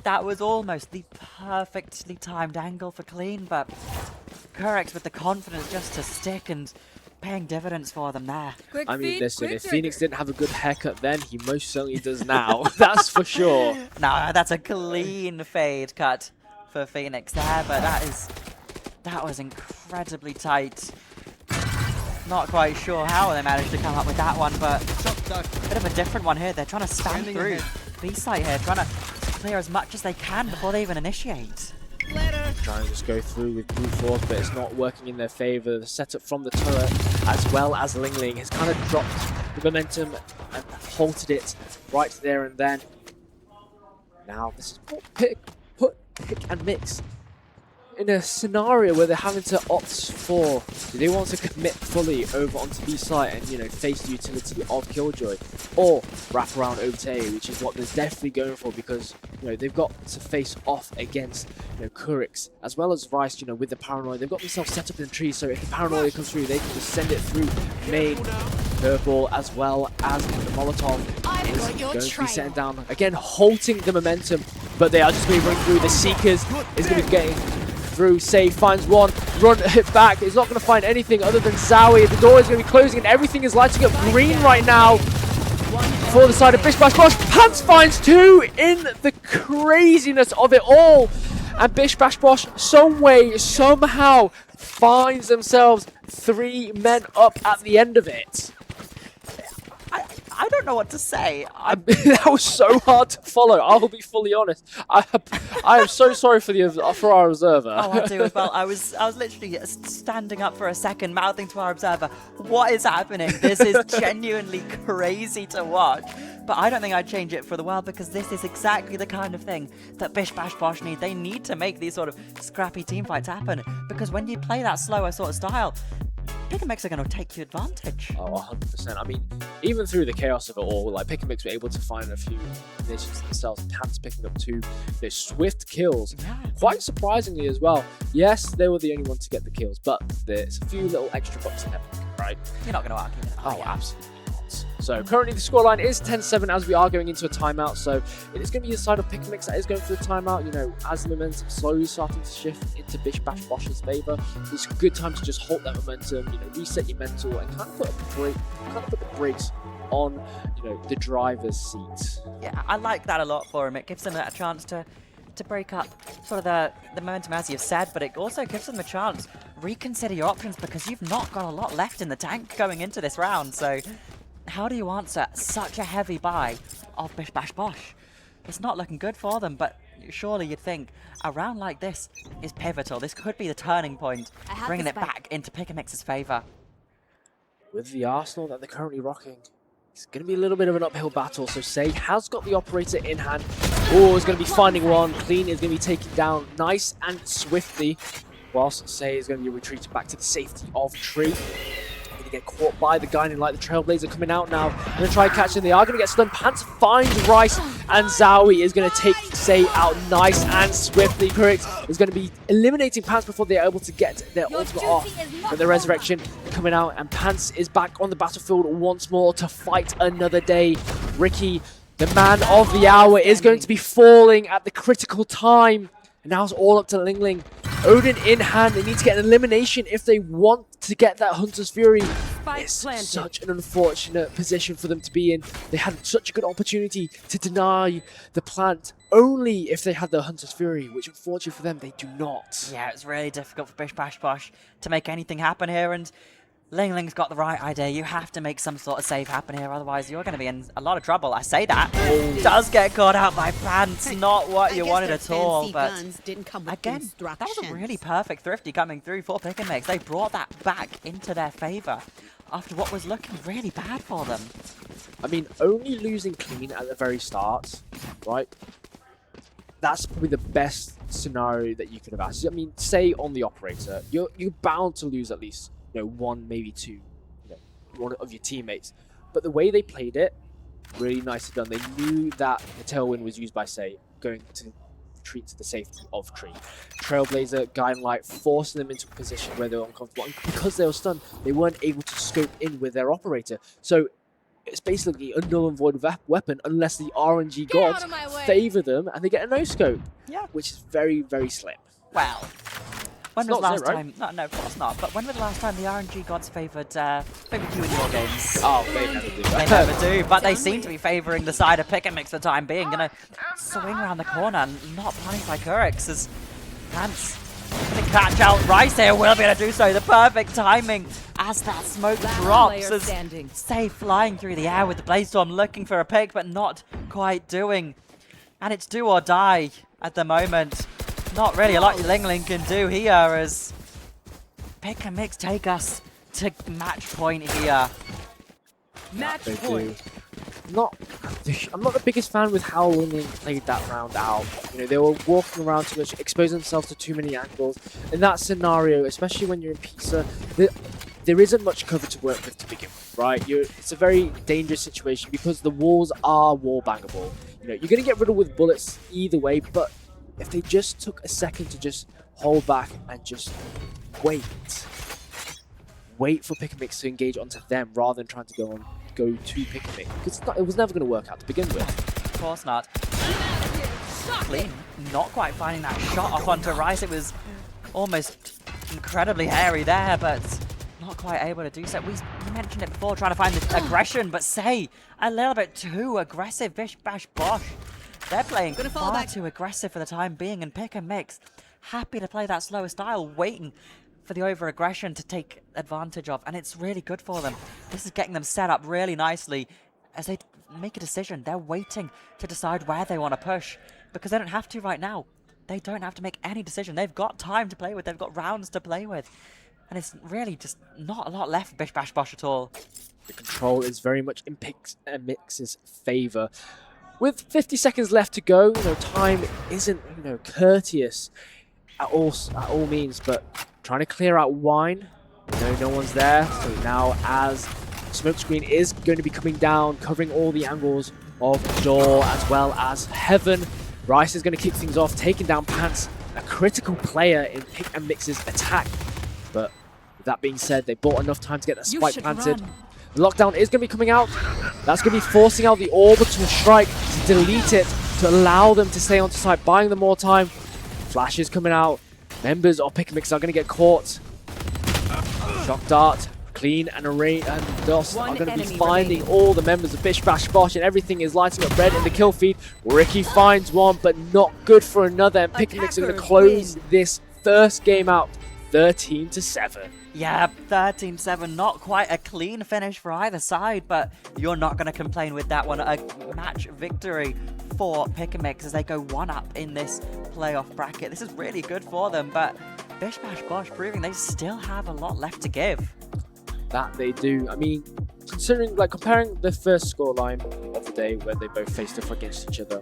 That was almost the perfectly timed angle for Clean, but Kurex with the confidence just to stick and paying dividends for them there. Quick I mean, feet, listen, quick if trigger. Phoenix didn't have a good haircut then, he most certainly does now. That's for sure. No, that's a clean fade cut for Phoenix there, but that was incredibly tight. Not quite sure how they managed to come up with that one, but a bit of a different one here. They're trying to stand through B-site here, trying to clear as much as they can before they even initiate. Trying to just go through with brute force, but it's not working in their favor. The setup from the turret, as well as Ling Ling, has kind of dropped the momentum and halted it right there and then. Now this is pick and mix in a scenario where they're having to opt for, do they want to commit fully over onto B site and, you know, face the utility of Killjoy, or wrap around over to A, which is what they're definitely going for, because, you know, they've got to face off against, you know, Kurex as well as Rice, you know, with the paranoia. They've got themselves set up in the tree, so if the paranoia comes through, they can just send it through main. Purple as well as the Molotov is going to be setting down again, halting the momentum, but they are just going to be running through. The Seekers is going to be getting through. Save finds one, run hit back. It's not going to find anything other than Zowie. The door is going to be closing and everything is lighting up green right now for the side of Bish Bash Bosh. Pants finds 2 in the craziness of it all, and Bish Bash Bosh some way, somehow finds themselves 3 men up at the end of it. I don't know what to say. That was so hard to follow. I will be fully honest. I am so sorry for our observer. Oh, I do as well. I was literally standing up for a second, mouthing to our observer, "What is happening? This is genuinely crazy to watch." But I don't think I'd change it for the world, because this is exactly the kind of thing that Bish Bash Bosh need. They need to make these sort of scrappy team fights happen, because when you play that slower sort of style, Pick and Mix are going to take you advantage. Oh, 100%. I mean, even through the chaos of it all, like, Pick and Mix were able to find a few nations themselves. Pants picking up 2 their swift kills, quite surprisingly as well. Yes, they were the only ones to get the kills, but there's a few little extra bucks in Epic, right? You're not going to argue with that. Oh, absolutely not. So currently the scoreline is 10-7 as we are going into a timeout. So it is going to be the side of Pick and Mix that is going for the timeout. You know, as the momentum slowly starting to shift into Bish Bash Bosh's favour, it's a good time to just halt that momentum. You know, reset your mental and kind of put the brakes on, you know, the driver's seat. Yeah, I like that a lot for him. It gives them a chance to break up sort of the momentum, as you've said, but it also gives them a chance reconsider your options, because you've not got a lot left in the tank going into this round. So how do you answer such a heavy buy of Bish Bash Bosh? It's not looking good for them, but surely you'd think a round like this is pivotal. This could be the turning point, bringing it back into Pick and Mix's favour. With the arsenal that they're currently rocking, It's going to be a little bit of an uphill battle. So Say has got the operator in hand. Oh, is going to be finding one. Clean is going to be taken down nice and swiftly. Whilst Say is going to be retreating back to the safety of Tree. Going to get caught by the guy in like the Trailblazer coming out now. Going to try and catch him. They are going to get stunned. Pants finds Rice, and Zowie is going to take Say out nice and swiftly. Correct is going to be eliminating Pants before they are able to get their ultimate off. But the Resurrection coming out, and Pants is back on the battlefield once more to fight another day. Ricky, the man of the hour, is going to be falling at the critical time. And now it's all up to Ling Ling. Odin in hand. They need to get an elimination if they want to get that Hunter's Fury. It's such an unfortunate position for them to be in. They had such a good opportunity to deny the plant only if they had the Hunter's Fury, which unfortunately for them, they do not. Yeah, it's really difficult for Bish Bash Bosh to make anything happen here, and Ling Ling's got the right idea. You have to make some sort of save happen here, otherwise you're going to be in a lot of trouble. I say that. Does get caught out by Pants. Not what you wanted at all, but again, that was a really perfect Thrifty coming through for Pick and Mix. They brought that back into their favor after what was looking really bad for them. I mean, only losing Clean at the very start, right? That's probably the best scenario that you could have asked. I mean, Say on the operator, you're bound to lose at least, you know, one, maybe two, you know, one of your teammates. But the way they played it, really nicely done. They knew that the tailwind was used by Say, going to retreat to the safety of Tree. Trailblazer, Guiding Light, forcing them into a position where they were uncomfortable. And because they were stunned, they weren't able to scope in with their operator. So it's basically a null and void weapon unless the RNG gods favor them and they get a no-scope. Yeah. Which is very, very slim. Well, when It's was the not last so, right? time? No, of course not. But when was the last time the RNG gods favored you in your games? Oh, they never do. They never do, but they seem to be favouring the side of Pick and Mix for the time being. Gonna swing around the corner and not planning by Curix as Pants to catch out Rice here. Will be able to do so. The perfect timing as that smoke drops. As Say flying through the air with the Blaze Storm looking for a pick, but not quite doing. And it's do or die at the moment. Not really a lot Ling Ling can do here as Pick and Mix take us to match point here. Match They point. do. I'm not the biggest fan with how Ling Ling played that round out. You know, they were walking around too much, exposing themselves to too many angles. In that scenario, especially when you're in pizza, there isn't much cover to work with to begin with, right? It's a very dangerous situation because the walls are wall bangable. You know, you're going to get riddled with bullets either way, but if they just took a second to just hold back and just wait for Pick and Mix to engage onto them rather than trying to go to Pick and Mix, because it was never going to work out to begin with. Of course not. Clean, not quite finding that shot off onto Rice. It was almost incredibly hairy there, but not quite able to do so. We mentioned it before, trying to find the aggression, but Say a little bit too aggressive. Bish Bash Bosh, they're playing far too aggressive for the time being, and Pick and Mix happy to play that slower style, waiting for the over-aggression to take advantage of, and it's really good for them. This is getting them set up really nicely as they make a decision. They're waiting to decide where they want to push, because they don't have to right now. They don't have to make any decision. They've got time to play with. They've got rounds to play with. And it's really just not a lot left for Bish Bash Bosh at all. The control is very much in Pick and Mix's favor. With 50 seconds left to go, you know, time isn't, you know, courteous at all means, but trying to clear out Wine. You know, no one's there. So now as Smokescreen is going to be coming down, covering all the angles of Door as well as Heaven. Rice is going to kick things off, taking down Pants, a critical player in Pick and Mix's attack. But with that being said, they bought enough time to get that spike planted. The lockdown is going to be coming out. That's going to be forcing out the orbital strike to delete it, to allow them to stay onto site, buying them more time. Flash is coming out. Members of Pick and Mix are going to get caught. Shock Dart, Clean and Array and Dust are going to be finding all the members of Bish Bash Bosh, and everything is lighting up red in the kill feed. Ricky finds one, but not good for another, and Pick and Mix are going to close this first game out 13-7. Yeah, 13-7, not quite a clean finish for either side, but you're not going to complain with that one. A match victory for Pick and Mix as they go 1-up in this playoff bracket. This is really good for them, but Bish Bash Bosh proving they still have a lot left to give. That they do. I mean, considering, like, comparing the first scoreline of the day where they both faced off against each other,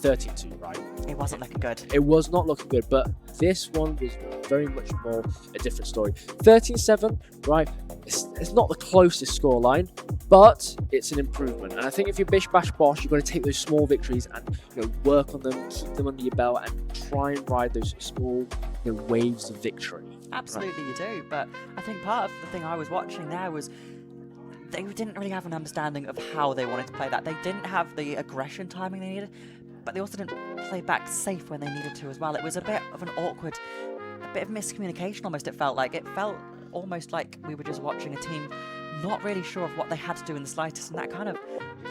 13-2, right? It wasn't looking good. It was not looking good, but this one was very much more a different story. 13-7, right? It's not the closest scoreline, but it's an improvement. And I think if you're Bish Bash Bosh, you've got to take those small victories and work on them, keep them under your belt, and try and ride those small waves of victory. Absolutely, you do. But I think part of the thing I was watching there was they didn't really have an understanding of how they wanted to play that. They didn't have the aggression timing they needed, but they also didn't play back safe when they needed to as well. It was a bit of an awkward, a bit of miscommunication almost, it felt like. It felt almost like we were just watching a team not really sure of what they had to do in the slightest, and that kind of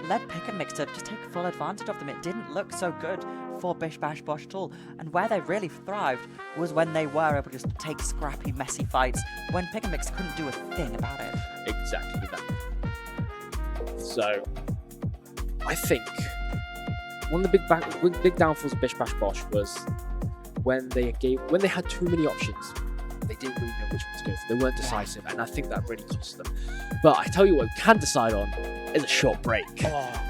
led Pick&Mix to just take full advantage of them. It didn't look so good for Bish Bash Bosh at all, and where they really thrived was when they were able to just take scrappy, messy fights, when Pick&Mix couldn't do a thing about it. Exactly that. So, I think one of the big downfalls of Bish Bash Bosh was when they had too many options. They didn't really know which one to go for. They weren't decisive, and I think that really cost them. But I tell you what, we can decide on is a short break.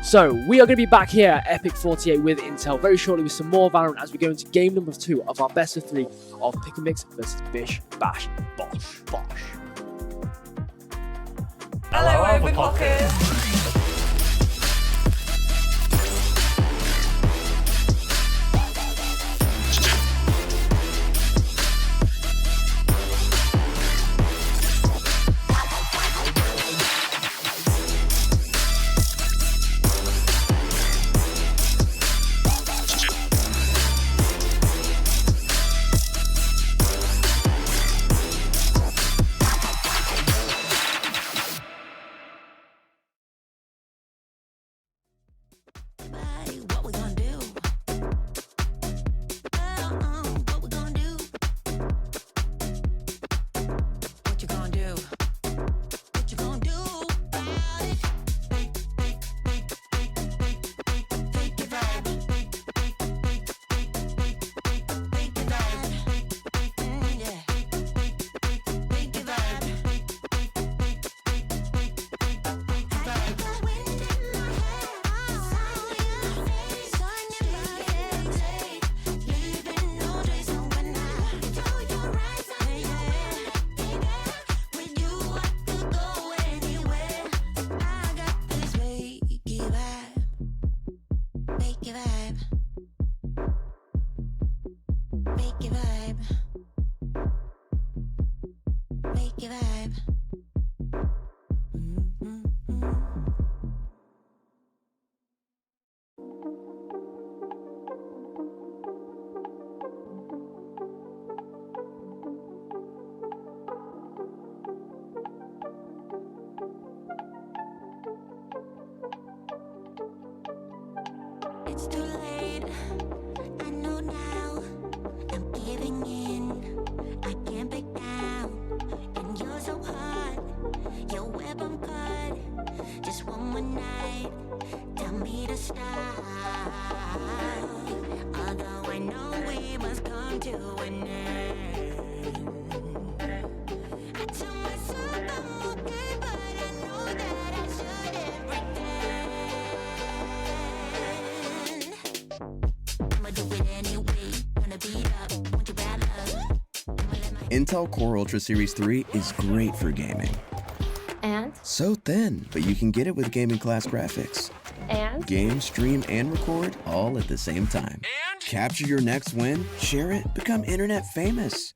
So we are going to be back here at EPIC48 with Intel very shortly with some more Valorant as we go into game number 2 of our best of 3 of Pick&Mix versus Bish Bash Bosh. Hello, Overclockers. It's too late, I know now, I'm giving in, I can't back down, and you're so hot, your web I'm cut, just one more night, tell me to stop, although I know we must come to an end, I tell myself I'm okay, but I know that I shouldn't pretend. Intel Core Ultra Series 3 is great for gaming. And? So thin, but you can get it with gaming class graphics. And? Game, stream, and record all at the same time. And? Capture your next win, share it, become internet famous.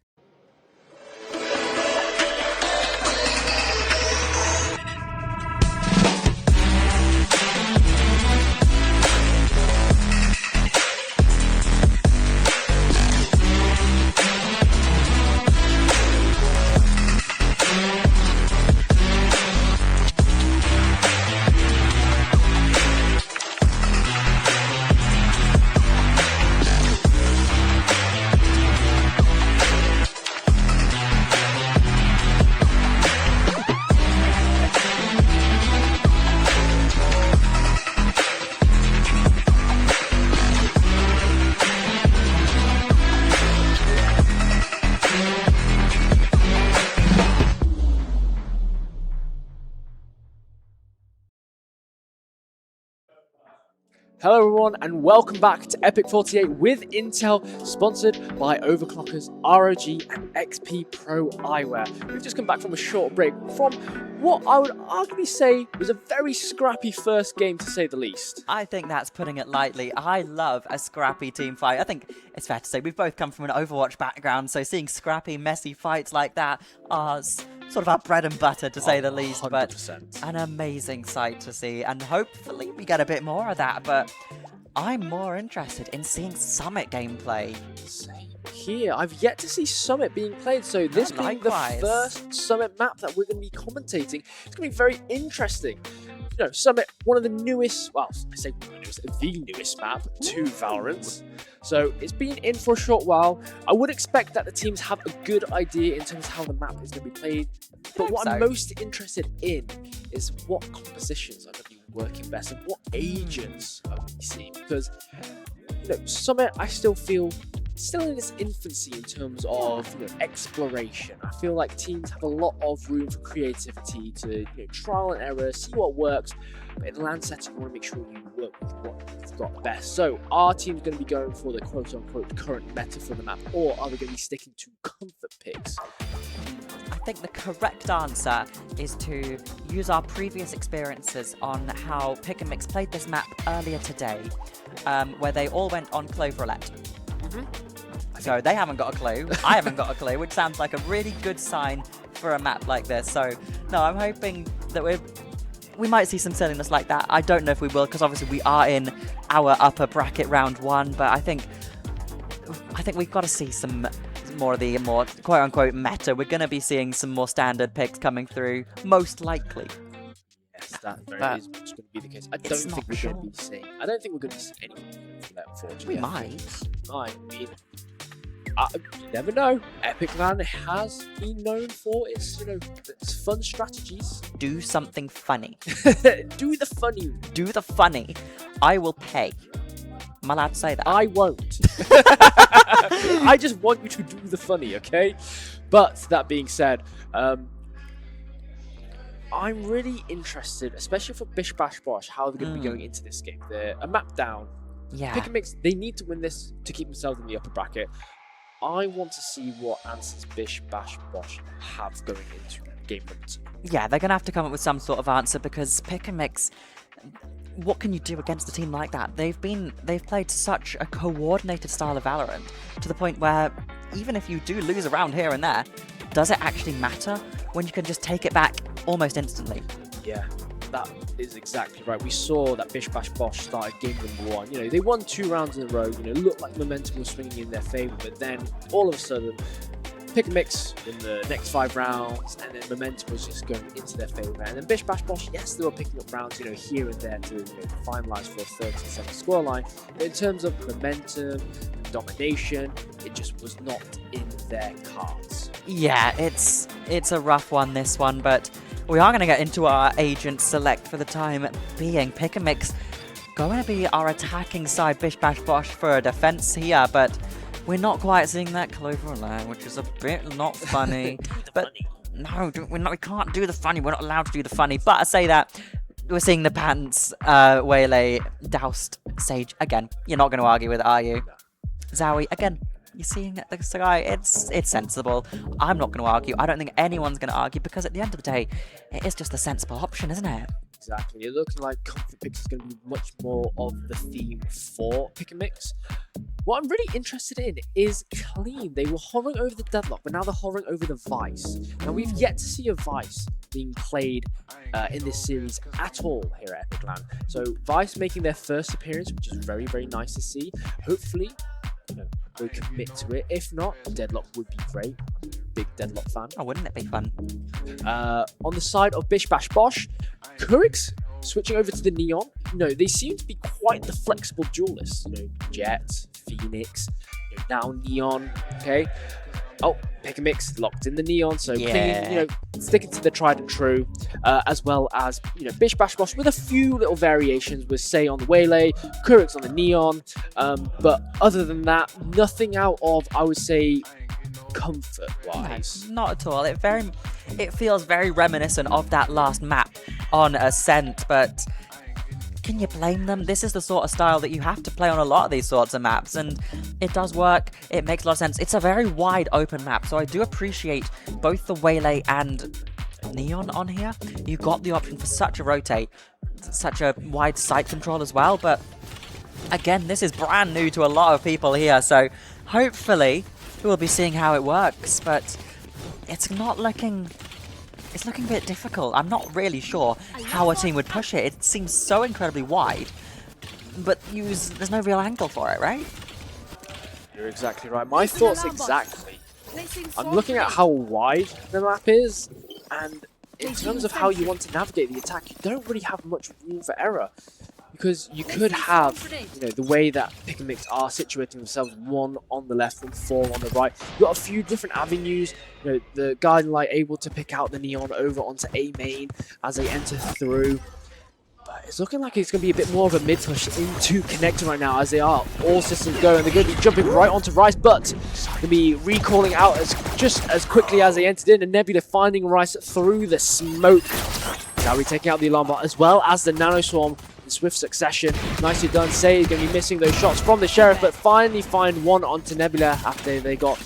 Hello everyone and welcome back to EPIC48 with Intel, sponsored by Overclockers, ROG and XP Pro eyewear. We've just come back from a short break from what I would arguably say was a very scrappy first game, to say the least. I think that's putting it lightly. I love a scrappy team fight. I think it's fair to say we've both come from an Overwatch background, so seeing scrappy, messy fights like that are sort of our bread and butter, to say the least. 100%. But an amazing sight to see, and hopefully we get a bit more of that. But I'm more interested in seeing Summit gameplay. Same here. I've yet to see Summit being played, so this being likewise. the first Summit map that we're going to be commentating, it's going to be very interesting. You know, Summit, one of the newest, well, I say the newest map to Valorant. So it's been in for a short while. I would expect that the teams have a good idea in terms of how the map is going to be played. But what I'm most interested in is what compositions are going to be working best and what agents are going to be seeing. Because, you know, Summit, I still feel still in its infancy in terms of, you know, exploration. I feel like teams have a lot of room for creativity to, you know, trial and error, see what works. But in LAN setting, you want to make sure you work with what you've got best. So, our team's going to be going for the quote-unquote current meta for the map, or are they going to be sticking to comfort picks? I think the correct answer is to use our previous experiences on how Pick and Mix played this map earlier today, where they all went on Clove Roulette. So they haven't got a clue, I haven't got a clue, which sounds like a really good sign for a map like this. So, no, I'm hoping that we might see some silliness like that. I don't know if we will, because obviously we are in our upper bracket round one, but I think we've got to see some more of the more quote-unquote meta. We're going to be seeing some more standard picks coming through, most likely. Yes, that very is going to be the case. I don't think we're going to be seeing anything from that, unfortunately. We might. I mean, you never know. Epic LAN has been known for its, you know, its fun strategies. Do something funny. Do the funny. Do the funny. I will pay. Am I allowed to say that? I won't. I just want you to do the funny, okay? But that being said, I'm really interested, especially for Bish Bash Bosh, how they're going to be going into this game. They're a map down. Yeah. Pick and Mix, they need to win this to keep themselves in the upper bracket. I want to see what answers Bish Bash Bosh have going into game number 2. Yeah, they're going to have to come up with some sort of answer, because Pick and Mix, what can you do against a team like that? They've played such a coordinated style of Valorant, to the point where even if you do lose a round here and there, does it actually matter when you can just take it back almost instantly? Yeah, that is exactly right. We saw that Bish Bash Bosh started game number 1. You know, they won 2 rounds in a row. You know, looked like momentum was swinging in their favor, but then all of a sudden, Pick and Mix in the next 5 rounds, and then momentum was just going into their favor. And then Bish Bash Bosh, yes, they were picking up rounds, you know, here and there to, you know, finalize for a 13-7 scoreline. But in terms of momentum, domination, it just was not in their cards. Yeah, it's a rough one, this one, but we are going to get into our agent select for the time being. Pick and Mix going to be our attacking side, Bish Bash Bosh for a defense here, but we're not quite seeing that Clove Roulette, which is a bit not funny. But no, we can't do the funny. We're not allowed to do the funny. But I say that, we're seeing the pants waylay doused Sage again. You're not going to argue with it, are you? Zowie, again, you're seeing the guy. It's sensible. I'm not going to argue. I don't think anyone's going to argue, because at the end of the day, it is just the sensible option, isn't it? Exactly. It looks like comfort picks is going to be much more of the theme for Pick and Mix. What I'm really interested in is Clean. They were hovering over the Deadlock, but now they're hovering over the Vice. Now, we've yet to see a Vice being played in this series at all here at Epic LAN. So, Vice making their first appearance, which is very, very nice to see. Hopefully, you know, they commit to it. If not, Deadlock would be great. I'm a big Deadlock fan. Oh, wouldn't it be fun? On the side of Bish Bash Bosh, Kurix switching over to the Neon. You know, they seem to be quite the flexible duelists. You know, Jet, Phoenix, you know, now Neon. Okay. Oh, Pick and Mix locked in the Neon, so clinging, you know, sticking to the tried and true, as well as, you know, Bish Bash Bosh with a few little variations with, say, on the Waylay, Kurix on the Neon, but other than that, nothing out of, I would say, comfort-wise. No, not at all. It feels very reminiscent of that last map on Ascent, but can you blame them? This is the sort of style that you have to play on a lot of these sorts of maps, and it does work. It makes a lot of sense. It's a very wide open map, so I do appreciate both the Waylay and Neon on here. You got the option for such a rotate, such a wide sight control as well, but again, this is brand new to a lot of people here, so hopefully we'll be seeing how it works, but it's not looking... It's looking a bit difficult. I'm not really sure how a team would push it. It seems so incredibly wide, but there's no real angle for it, right? You're exactly right. My thoughts exactly. I'm looking at how wide the map is, and in terms of how you want to navigate the attack, you don't really have much room for error. Because you could have, the way that Pick and Mix are situating themselves, one on the left and four on the right. You've got a few different avenues. The Guardian Light able to pick out the Neon over onto A main as they enter through. But it's looking like it's going to be a bit more of a mid-push into Connector right now, as they are all systems go, and they're going to be jumping right onto Rice, but going to be recalling out just as quickly as they entered in, and Nebula finding Rice through the smoke. Now we taking out the alarm bot as well as the Nano Swarm. Swift succession. Nicely done. Say is going to be missing those shots from the Sheriff, but finally find one onto Nebula after they got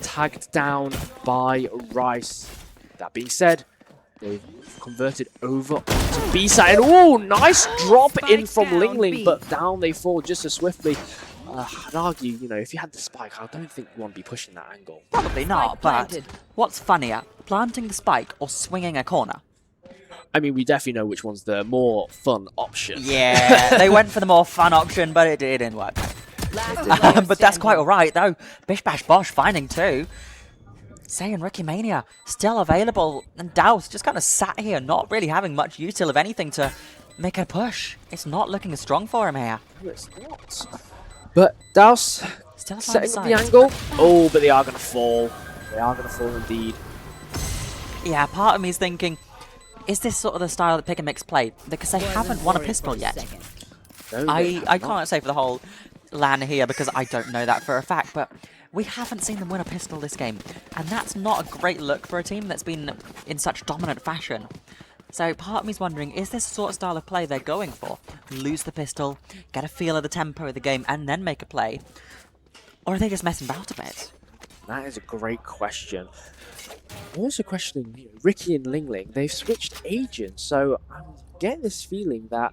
tagged down by Rice. That being said, they've converted over onto B side. Oh, nice drop in from Ling Ling, but down they fall just as swiftly. I'd argue, if you had the spike, I don't think you want to be pushing that angle. Probably not, but what's funnier, planting the spike or swinging a corner? I mean, we definitely know which one's the more fun option. Yeah, they went for the more fun option, but it didn't work. But that's quite alright, though. Bish Bash Bosh finding two. Say and Ricky Mania still available, and Douse just kind of sat here, not really having much util of anything to make a push. It's not looking as strong for him here. No, it's not. But Douse still setting up the angle. Oh, but they are going to fall. They are going to fall indeed. Yeah, part of me is thinking, is this sort of the style that Pick and Mix play? Because they haven't won a pistol yet. No, I can't say for the whole LAN here because I don't know that for a fact, but we haven't seen them win a pistol this game, and that's not a great look for a team that's been in such dominant fashion. So part of me's wondering, is this the sort of style of play they're going for? Lose the pistol, get a feel of the tempo of the game, and then make a play? Or are they just messing about a bit? That is a great question. I'm also questioning Ricky and Ling Ling. They've switched agents, so I'm getting this feeling that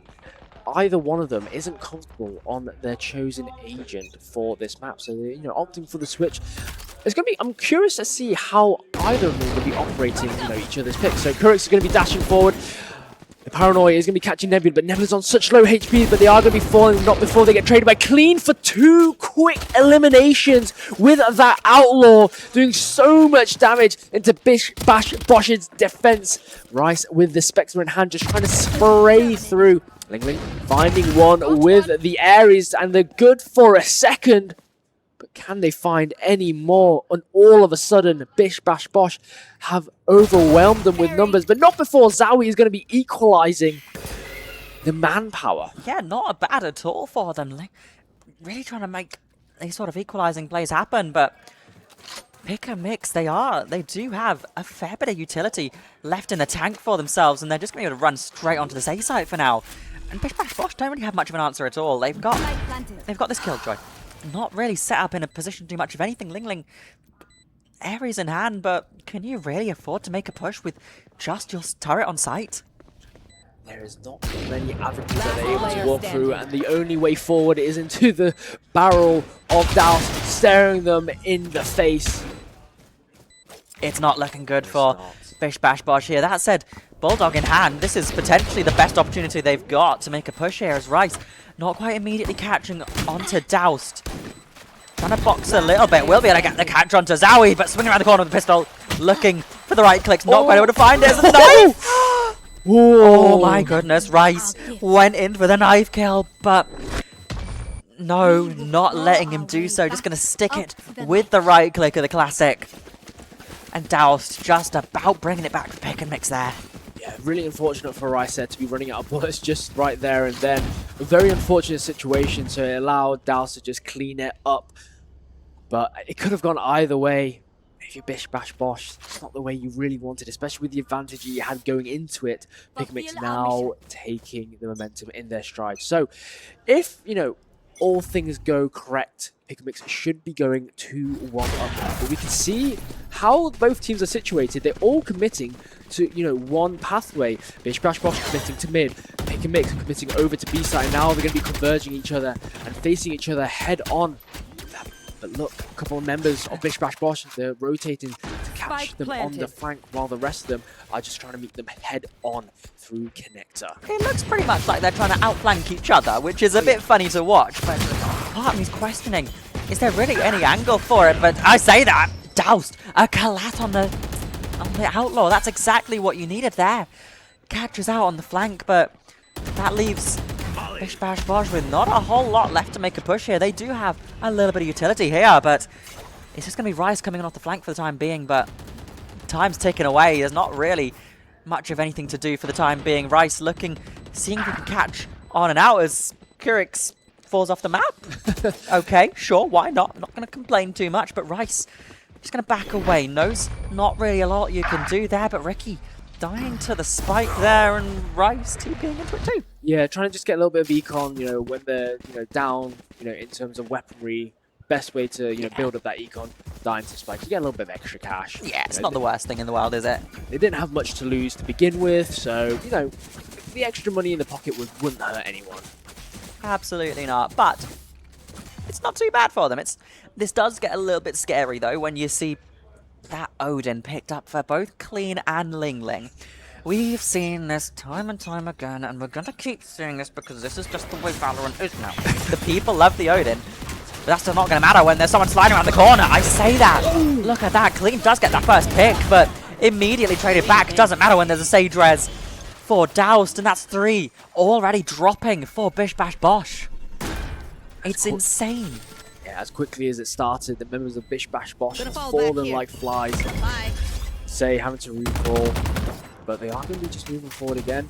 either one of them isn't comfortable on their chosen agent for this map. So they're opting for the switch. It's going to be. I'm curious to see how either of them will be operating each other's picks. So Kurix is going to be dashing forward. The Paranoia is going to be catching Nebula, but Nebula's on such low HP, but they are going to be falling, not before they get traded by Clean for 2 quick eliminations with that Outlaw, doing so much damage into Bish Bash Bosh's defense. Rice with the Spectre in hand, just trying to spray through. Ling Ling finding one with the Ares, and they're good for a second. But can they find any more? And all of a sudden, Bish Bash Bosh have overwhelmed them with numbers, but not before Zowie is going to be equalizing the manpower. Yeah, not bad at all for them. Like, really trying to make these sort of equalizing plays happen, but Pick and Mix, they do have a fair bit of utility left in the tank for themselves, and they're just going to be able to run straight onto this A site for now. And Bish Bash Bosh don't really have much of an answer at all. They've got this Killjoy. Not really set up in a position to do much of anything. Ling Ling, Ares in hand, but can you really afford to make a push with just your turret on site? There is not many avenues that they're able to walk through, and the only way forward is into the barrel of Douse, staring them in the face. It's not looking good for Bish Bash Bosh here. That said, Bulldog in hand, this is potentially the best opportunity they've got to make a push here as Rice not quite immediately catching onto Doused. Trying to box a little bit, will be able to get the catch onto Zowie, but swinging around the corner with the pistol, looking for the right clicks, not quite able to find it. The knife! Oh my goodness, Rice went in for the knife kill, but no, not letting him do so, just going to stick it with the right click of the classic. And Doused just about bringing it back to Pick and Mix there. Yeah, really unfortunate for Rice there to be running out of bullets just right there and then. A very unfortunate situation to allow Douse to just clean it up. But it could have gone either way. if you're Bish Bash Bosh, it's not the way you really wanted, especially with the advantage you had going into it. EPIC48 now taking the momentum in their stride. So, if, you know, all things go correct, EPIC48 should be going 2-1 up. But we can see how both teams are situated. They're all committing to, you know, one pathway. Bish Bash Bosh committing to mid, EPIC48 committing over to B side. Now they're going to be converging each other and facing each other head on. But look, a couple of members of Bish Bash Bosh, they're rotating to catch them on the flank, while the rest of them are just trying to meet them head on through connector. It looks pretty much like they're trying to outflank each other, which is a bit funny to watch, but part of me's questioning, is there really any angle for it? But I say that, doused, a collat on the outlaw. That's exactly what you needed there. Catches out on the flank, but that leaves Bish Bash Bosh with not a whole lot left to make a push here. They do have a little bit of utility here, but it's just going to be Rice coming off the flank for the time being, but time's ticking away. There's not really much of anything to do for the time being. Rice looking, seeing if he can catch on and out as Kurix falls off the map. Okay, sure, why not? I'm not going to complain too much, but Rice just going to back away. Knows not really a lot you can do there, but Ricky dying to the spike there, and Rice TPing into it too. Yeah, trying to just get a little bit of econ, you know, when they're, you know, down, you know, in terms of weaponry. Best way to, you know, build up that econ, dying to spike. You get a little bit of extra cash. Yeah, it's not the worst thing in the world, is it? They didn't have much to lose to begin with, so, you know, the extra money in the pocket wouldn't hurt anyone. Absolutely not, but it's not too bad for them. This does get a little bit scary, though, when you see that Odin picked up for both Clean and Ling Ling. We've seen this time and time again, and we're gonna keep seeing this because this is just the way Valorant is now. The people love the Odin, but that's still not gonna matter when there's someone sliding around the corner. I say that. Look at that. Clean does get that first pick, but immediately traded back. Doesn't matter when there's a Sage Res for Doused, and that's 3 already dropping for Bish Bash Bosh. It's insane. Yeah, as quickly as it started, the members of Bish Bash Bosh have fallen like flies. Bye. Say, having to recall, but they are going to be just moving forward again.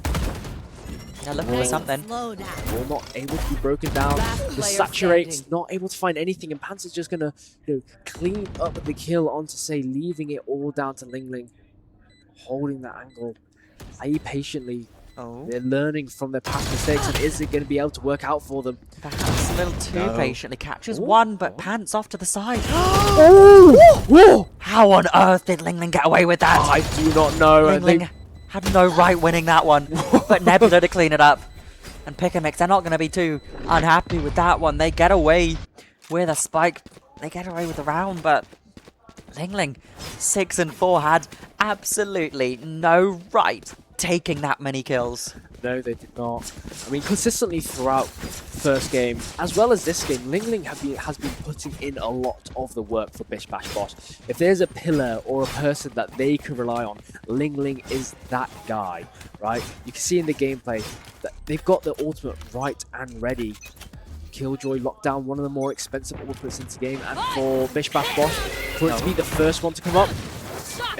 They're looking for something. Slow down. All not able to be broken down. The Saturate's not able to find anything, and Panzer's just going to, you know, clean up the kill onto Say, leaving it all down to Ling Ling. Holding that angle. IE patiently. Oh. They're learning from their past mistakes, and is it going to be able to work out for them? Perhaps a little too No. patiently. Catches Ooh. one, but Pants off to the side. Whoa! How on earth did Ling Ling get away with that? I do not know. Ling Ling had no right winning that one, but Nebula to clean it up. And EPIC48, they're not going to be too unhappy with that one. They get away with a spike. They get away with the round, but Ling Ling, 6 and 4, had absolutely no right taking that many kills. No, they did not. I mean, consistently throughout first game, as well as this game, Ling Ling has been putting in a lot of the work for Bish Bash Bosh. If there's a pillar or a person that they can rely on, Ling Ling is that guy, right? You can see in the gameplay that they've got the ultimate right and ready. Killjoy locked down one of the more expensive ultimates into the game, and for Bish Bash Bosh, for it to be the first one to come up,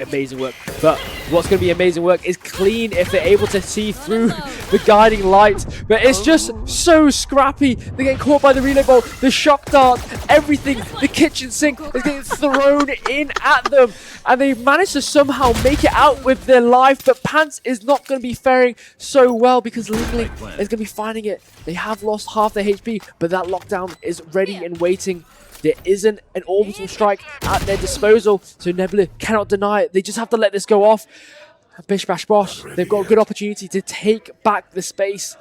amazing work. But what's going to be amazing work is Clean if they're able to see through the guiding light. But it's just so scrappy. They're getting caught by the relay ball, the shock dart, everything. The kitchen sink is getting thrown in at them, and they managed to somehow make it out with their life. But Pants is not going to be faring so well because Ling Ling is going to be finding it. They have lost half their HP, but that lockdown is ready and waiting. There isn't an orbital strike at their disposal, so Nebula cannot deny it. They just have to let this go off. Bish Bash Bosh, they've got a good opportunity to take back the space.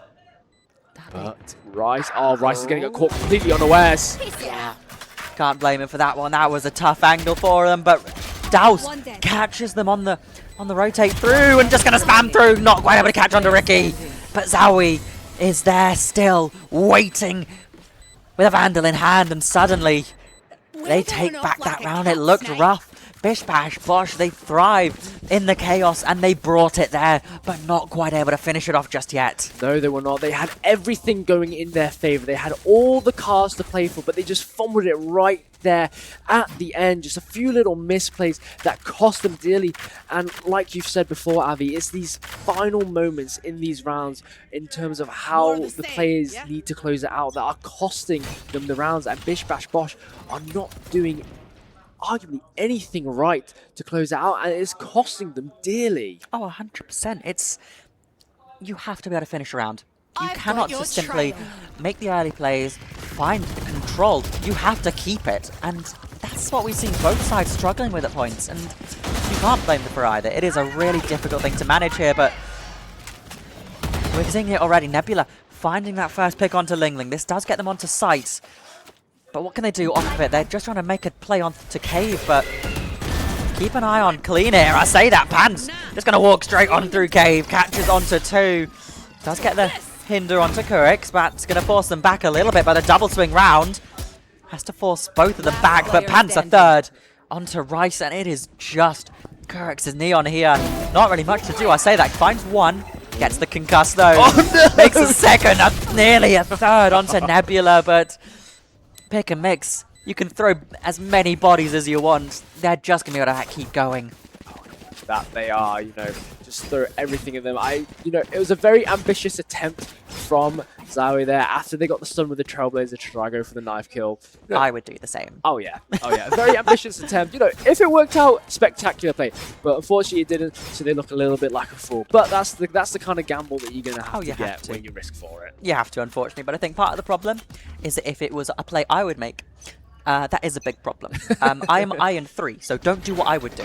But Rice is going to get caught completely unawares. Yeah, can't blame him for that one. That was a tough angle for them, but Douse catches them on the rotate through and just going to spam through. Not quite able to catch onto Ricky, but Zowie is there still waiting with a Vandal in hand, and suddenly they take back that round. It looked rough. Bish Bash Bosh, they thrive in the chaos, and they brought it there, but not quite able to finish it off just yet. No, they were not. They had everything going in their favor. They had all the cards to play for, but they just fumbled it right there at the end. Just a few little misplays that cost them dearly. And like you've said before, Avi, it's these final moments in these rounds in terms of how the players need to close it out that are costing them the rounds. And Bish Bash Bosh are not doing arguably anything right to close it out, and it's costing them dearly. Oh, 100%. It's... You have to be able to finish a round. You I've cannot got your just simply trail. make the early plays, find control. You have to keep it, and that's what we've seen both sides struggling with at points, and you can't blame them for either. It is a really difficult thing to manage here, but we're seeing it already. Nebula finding that first pick onto Lingling. This does get them onto sight, but what can they do off of it? They're just trying to make a play onto Cave, but keep an eye on Clean here. I say that, Pants just going to walk straight on through Cave, catches onto 2, does get the hinder onto Kurix, but it's going to force them back a little bit, but a double swing round has to force both of them back, but Pants a third onto Rice, and it is just Kurix's Neon here. Not really much to do, I say that. Finds 1, gets the concuss though. Oh, no! Makes a second, nearly a third onto Nebula, but pick and mix. You can throw as many bodies as you want. They're just going to be able to keep going. That they are, just throw everything at them. It was a very ambitious attempt from Zowie there after they got the stun with the Trailblazer to try go for the knife kill. I would do the same. Oh yeah, very ambitious attempt. If it worked out, spectacular play. But unfortunately it didn't, so they look a little bit like a fool. But that's the kind of gamble that you're going to have to get when you risk for it. You have to, unfortunately. But I think part of the problem is that if it was a play I would make, that is a big problem. I am Iron 3, so don't do what I would do.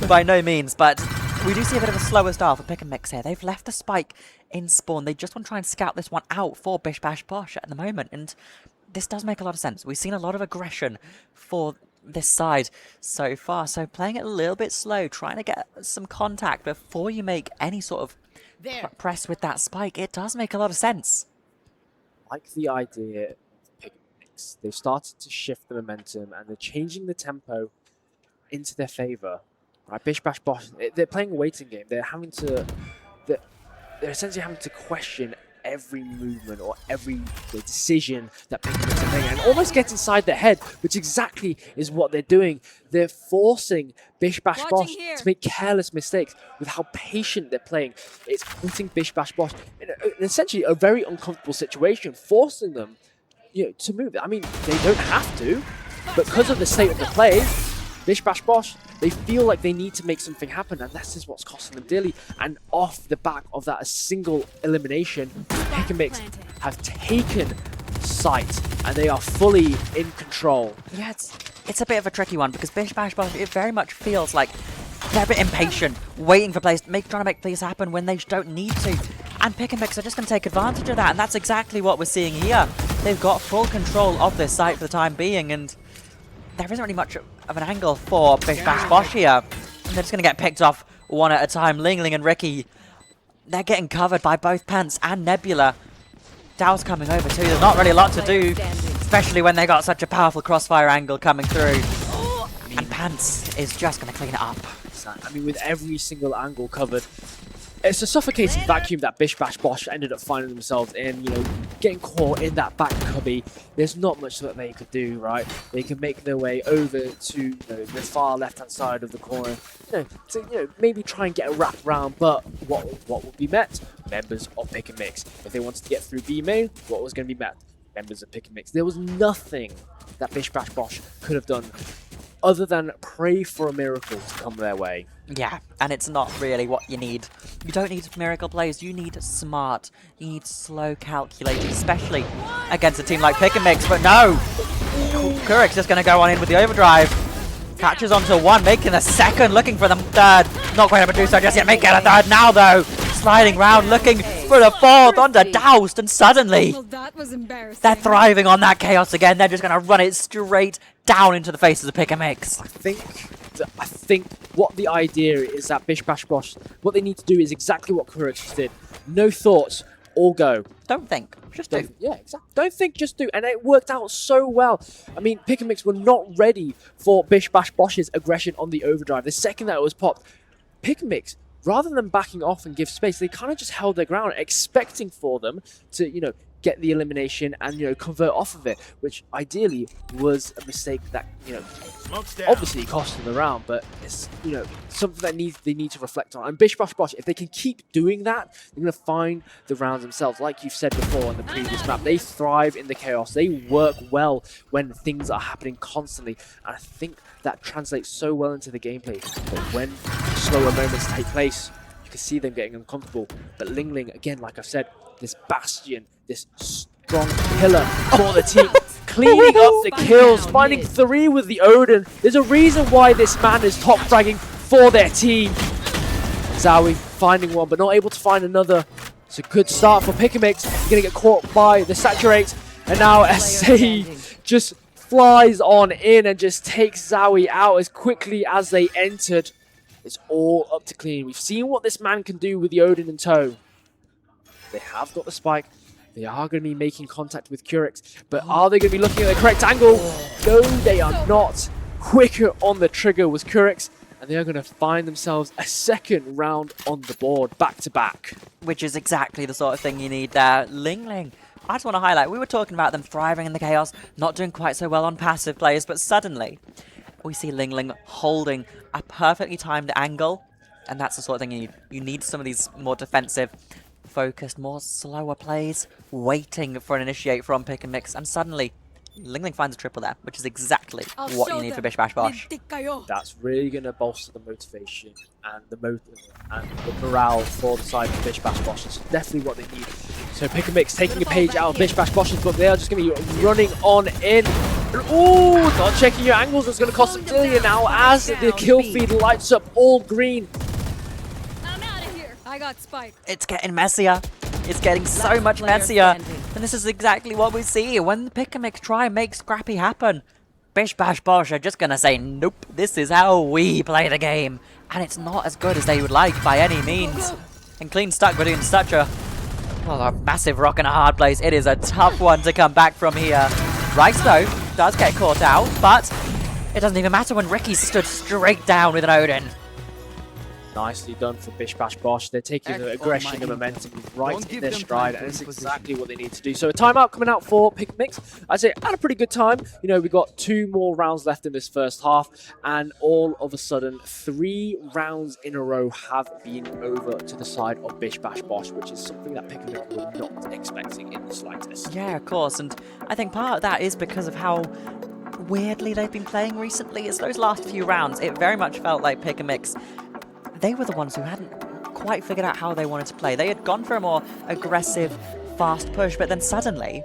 By no means, but we do see a bit of a slower style for Pick and Mix here. They've left the spike in spawn. They just want to try and scout this one out for Bish Bash Bosh at the moment, and this does make a lot of sense. We've seen a lot of aggression for this side so far, so playing it a little bit slow, trying to get some contact before you make any sort of press with that spike, it does make a lot of sense. Like the idea of Pick and Mix. They've started to shift the momentum, and they're changing the tempo into their favor. Right, Bish Bash Bosh, they're playing a waiting game. They're essentially having to question every movement or every decision that Pick and Mix are making, and almost get inside their head, which exactly is what they're doing. They're forcing Bish Bash Bosh to make careless mistakes with how patient they're playing. It's putting Bish Bash Bosh in essentially a very uncomfortable situation, forcing them to move. I mean, they don't have to, but because of the state of the play, Bish Bash Bosh, they feel like they need to make something happen, and this is what's costing them dearly. And off the back of that, a single elimination, Pick and Mix have taken sight, and they are fully in control. Yeah, it's a bit of a tricky one, because Bish Bash Bosh, it very much feels like they're a bit impatient, waiting for plays, trying to make plays happen when they don't need to. And Pick and Mix are just going to take advantage of that, and that's exactly what we're seeing here. They've got full control of this site for the time being, and there isn't really much of an angle for Bish Bash Bosh here. And they're just going to get picked off one at a time. Lingling and Ricky, they're getting covered by both Pants and Nebula. Dow's coming over too. There's not really a lot to do, especially when they got such a powerful crossfire angle coming through. And Pants is just going to clean it up. I mean, with every single angle covered, it's a suffocating vacuum that Bish Bash Bosh ended up finding themselves in, getting caught in that back cubby. There's not much that they could do, right? They can make their way over to the far left-hand side of the corner, to maybe try and get a wrap round, but what would be met? Members of Pick and Mix. If they wanted to get through B main, what was going to be met? Members of Pick and Mix. There was nothing that Bish Bash Bosh could have done other than pray for a miracle to come their way. Yeah, and it's not really what you need. You don't need miracle plays, you need smart, you need slow calculated, especially against a team like Pick and Mix, but no! Kurik's just going to go on in with the overdrive. Catches onto 1, making a second, looking for the third. Not quite able to do so just yet, making a third now though. Sliding round, looking for the fourth, onto Doused, and suddenly Well, that was embarrassing. they're thriving on that chaos again. They're just going to run it straight down into the faces of Pick and Mix. I think what the idea is that Bish Bash Bosh, what they need to do is exactly what Kurix just did. No thoughts, all go. Don't think, just do. Yeah, exactly. Don't think, just do. And it worked out so well. I mean, Pick and Mix were not ready for Bish Bash Bosh's aggression on the overdrive. The second that it was popped, Pick and Mix, rather than backing off and give space, they kind of just held their ground, expecting for them to, get the elimination and, you know, convert off of it, which ideally was a mistake that, you know, Smoke's down. obviously cost them the round, but it's, you know, something that they need to reflect on. And Bish Bash Bosh, if they can keep doing that, they're going to find the rounds themselves. Like you've said before on the previous map, they thrive in the chaos. They work well when things are happening constantly, and I think that translates so well into the gameplay. But when slower moments take place, you can see them getting uncomfortable. But Ling Ling, again, like I've said, this bastion, this strong pillar for the team, cleaning up the kills, finding 3 with the Odin. There's a reason why this man is top fragging for their team. Zowie finding one, but not able to find another. It's a good start for Pick&Mix. He's going to get caught by the Saturate, and now SA just flies on in and just takes Zowie out as quickly as they entered. It's all up to Clean. We've seen what this man can do with the Odin in tow. They have got the spike. They are going to be making contact with Curix, but are they going to be looking at the correct angle? No, they are not. Quicker on the trigger was Curix, and they are going to find themselves a second round on the board, back to back. Which is exactly the sort of thing you need there. Ling Ling, I just want to highlight, we were talking about them thriving in the chaos, not doing quite so well on passive players, but suddenly we see Ling Ling holding a perfectly timed angle, and that's the sort of thing you need. You need some of these more defensive, focused, more slower plays, waiting for an initiate from Pick&Mix, and suddenly Ling Ling finds a triple there, which is exactly what you need for Bish Bash Bosh. That's really going to bolster the motivation and the morale for the side of Bish Bash Bosh. It's definitely what they need. So Pick&Mix taking a page out of Bish Bash Bosh's book. They are just going to be running on in. Ooh, not checking your angles. It's going to cost them Delia now as the kill feed lights up all green. I'm out of here. I got Spike. It's getting messier. It's getting so much messier. And this is exactly what we see when the Pick&Mix try and make Scrappy happen. Bish Bash Bosh are just going to say, nope, this is how we play the game. And it's not as good as they would like by any means. And Clean stuck between such a massive rock and a hard place. It is a tough one to come back from here. Rice, though, does get caught out, but it doesn't even matter when Ricky stood straight down with an Odin. Nicely done for Bish Bash Bosh. They're taking the aggression and momentum right in their stride, and it's exactly what they need to do. So a timeout coming out for Pick&Mix. I'd say at a pretty good time. You know, we got 2 more rounds left in this first half, and all of a sudden, 3 rounds in a row have been over to the side of Bish Bash Bosh, which is something that Pick&Mix were not expecting in the slightest. Yeah, of course, and I think part of that is because of how weirdly they've been playing recently. It's those last few rounds, it very much felt like Pick&Mix, they were the ones who hadn't quite figured out how they wanted to play. They had gone for a more aggressive, fast push, but then suddenly,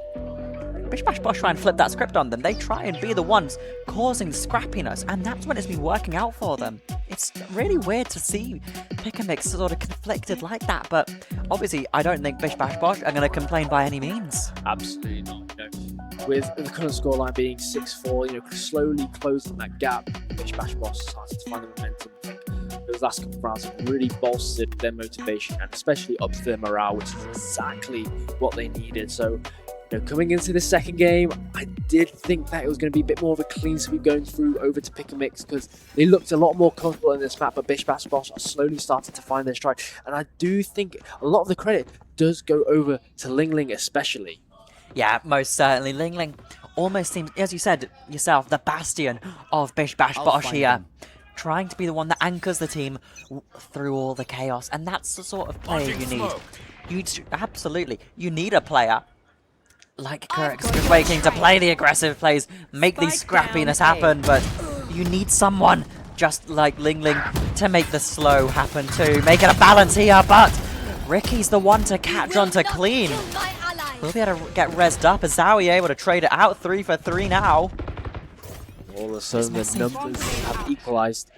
Bish Bash Bosh try and flip that script on them. They try and be the ones causing the scrappiness, and that's when it's been working out for them. It's really weird to see Pick&Mix sort of conflicted like that, but obviously I don't think Bish Bash Bosh are going to complain by any means. Absolutely not. You know, with the current scoreline being 6-4, you know, slowly closing that gap, Bish Bash Bosh started to find the momentum. Those last couple of rounds have really bolstered their motivation and especially upped their morale, which is exactly what they needed. So, you know, coming into the second game, I did think that it was going to be a bit more of a clean sweep going through over to Pick&Mix because they looked a lot more comfortable in this map, but Bish Bash Bosh are slowly starting to find their stride. And I do think a lot of the credit does go over to Ling Ling especially. Yeah, most certainly. Ling Ling almost seems, as you said yourself, the bastion of Bish Bash Bosh here. Trying to be the one that anchors the team through all the chaos, and that's the sort of player you need. Absolutely, you need a player like Curix just waiting to play the aggressive plays, make these scrappiness happen, but you need someone just like Ling Ling to make the slow happen too. Make it a balance here, but Ricky's the one to catch on to Clean. We'll be able to get rezzed up as Zowie able to trade it out 3 for 3 now. All of a sudden, the numbers have equalized.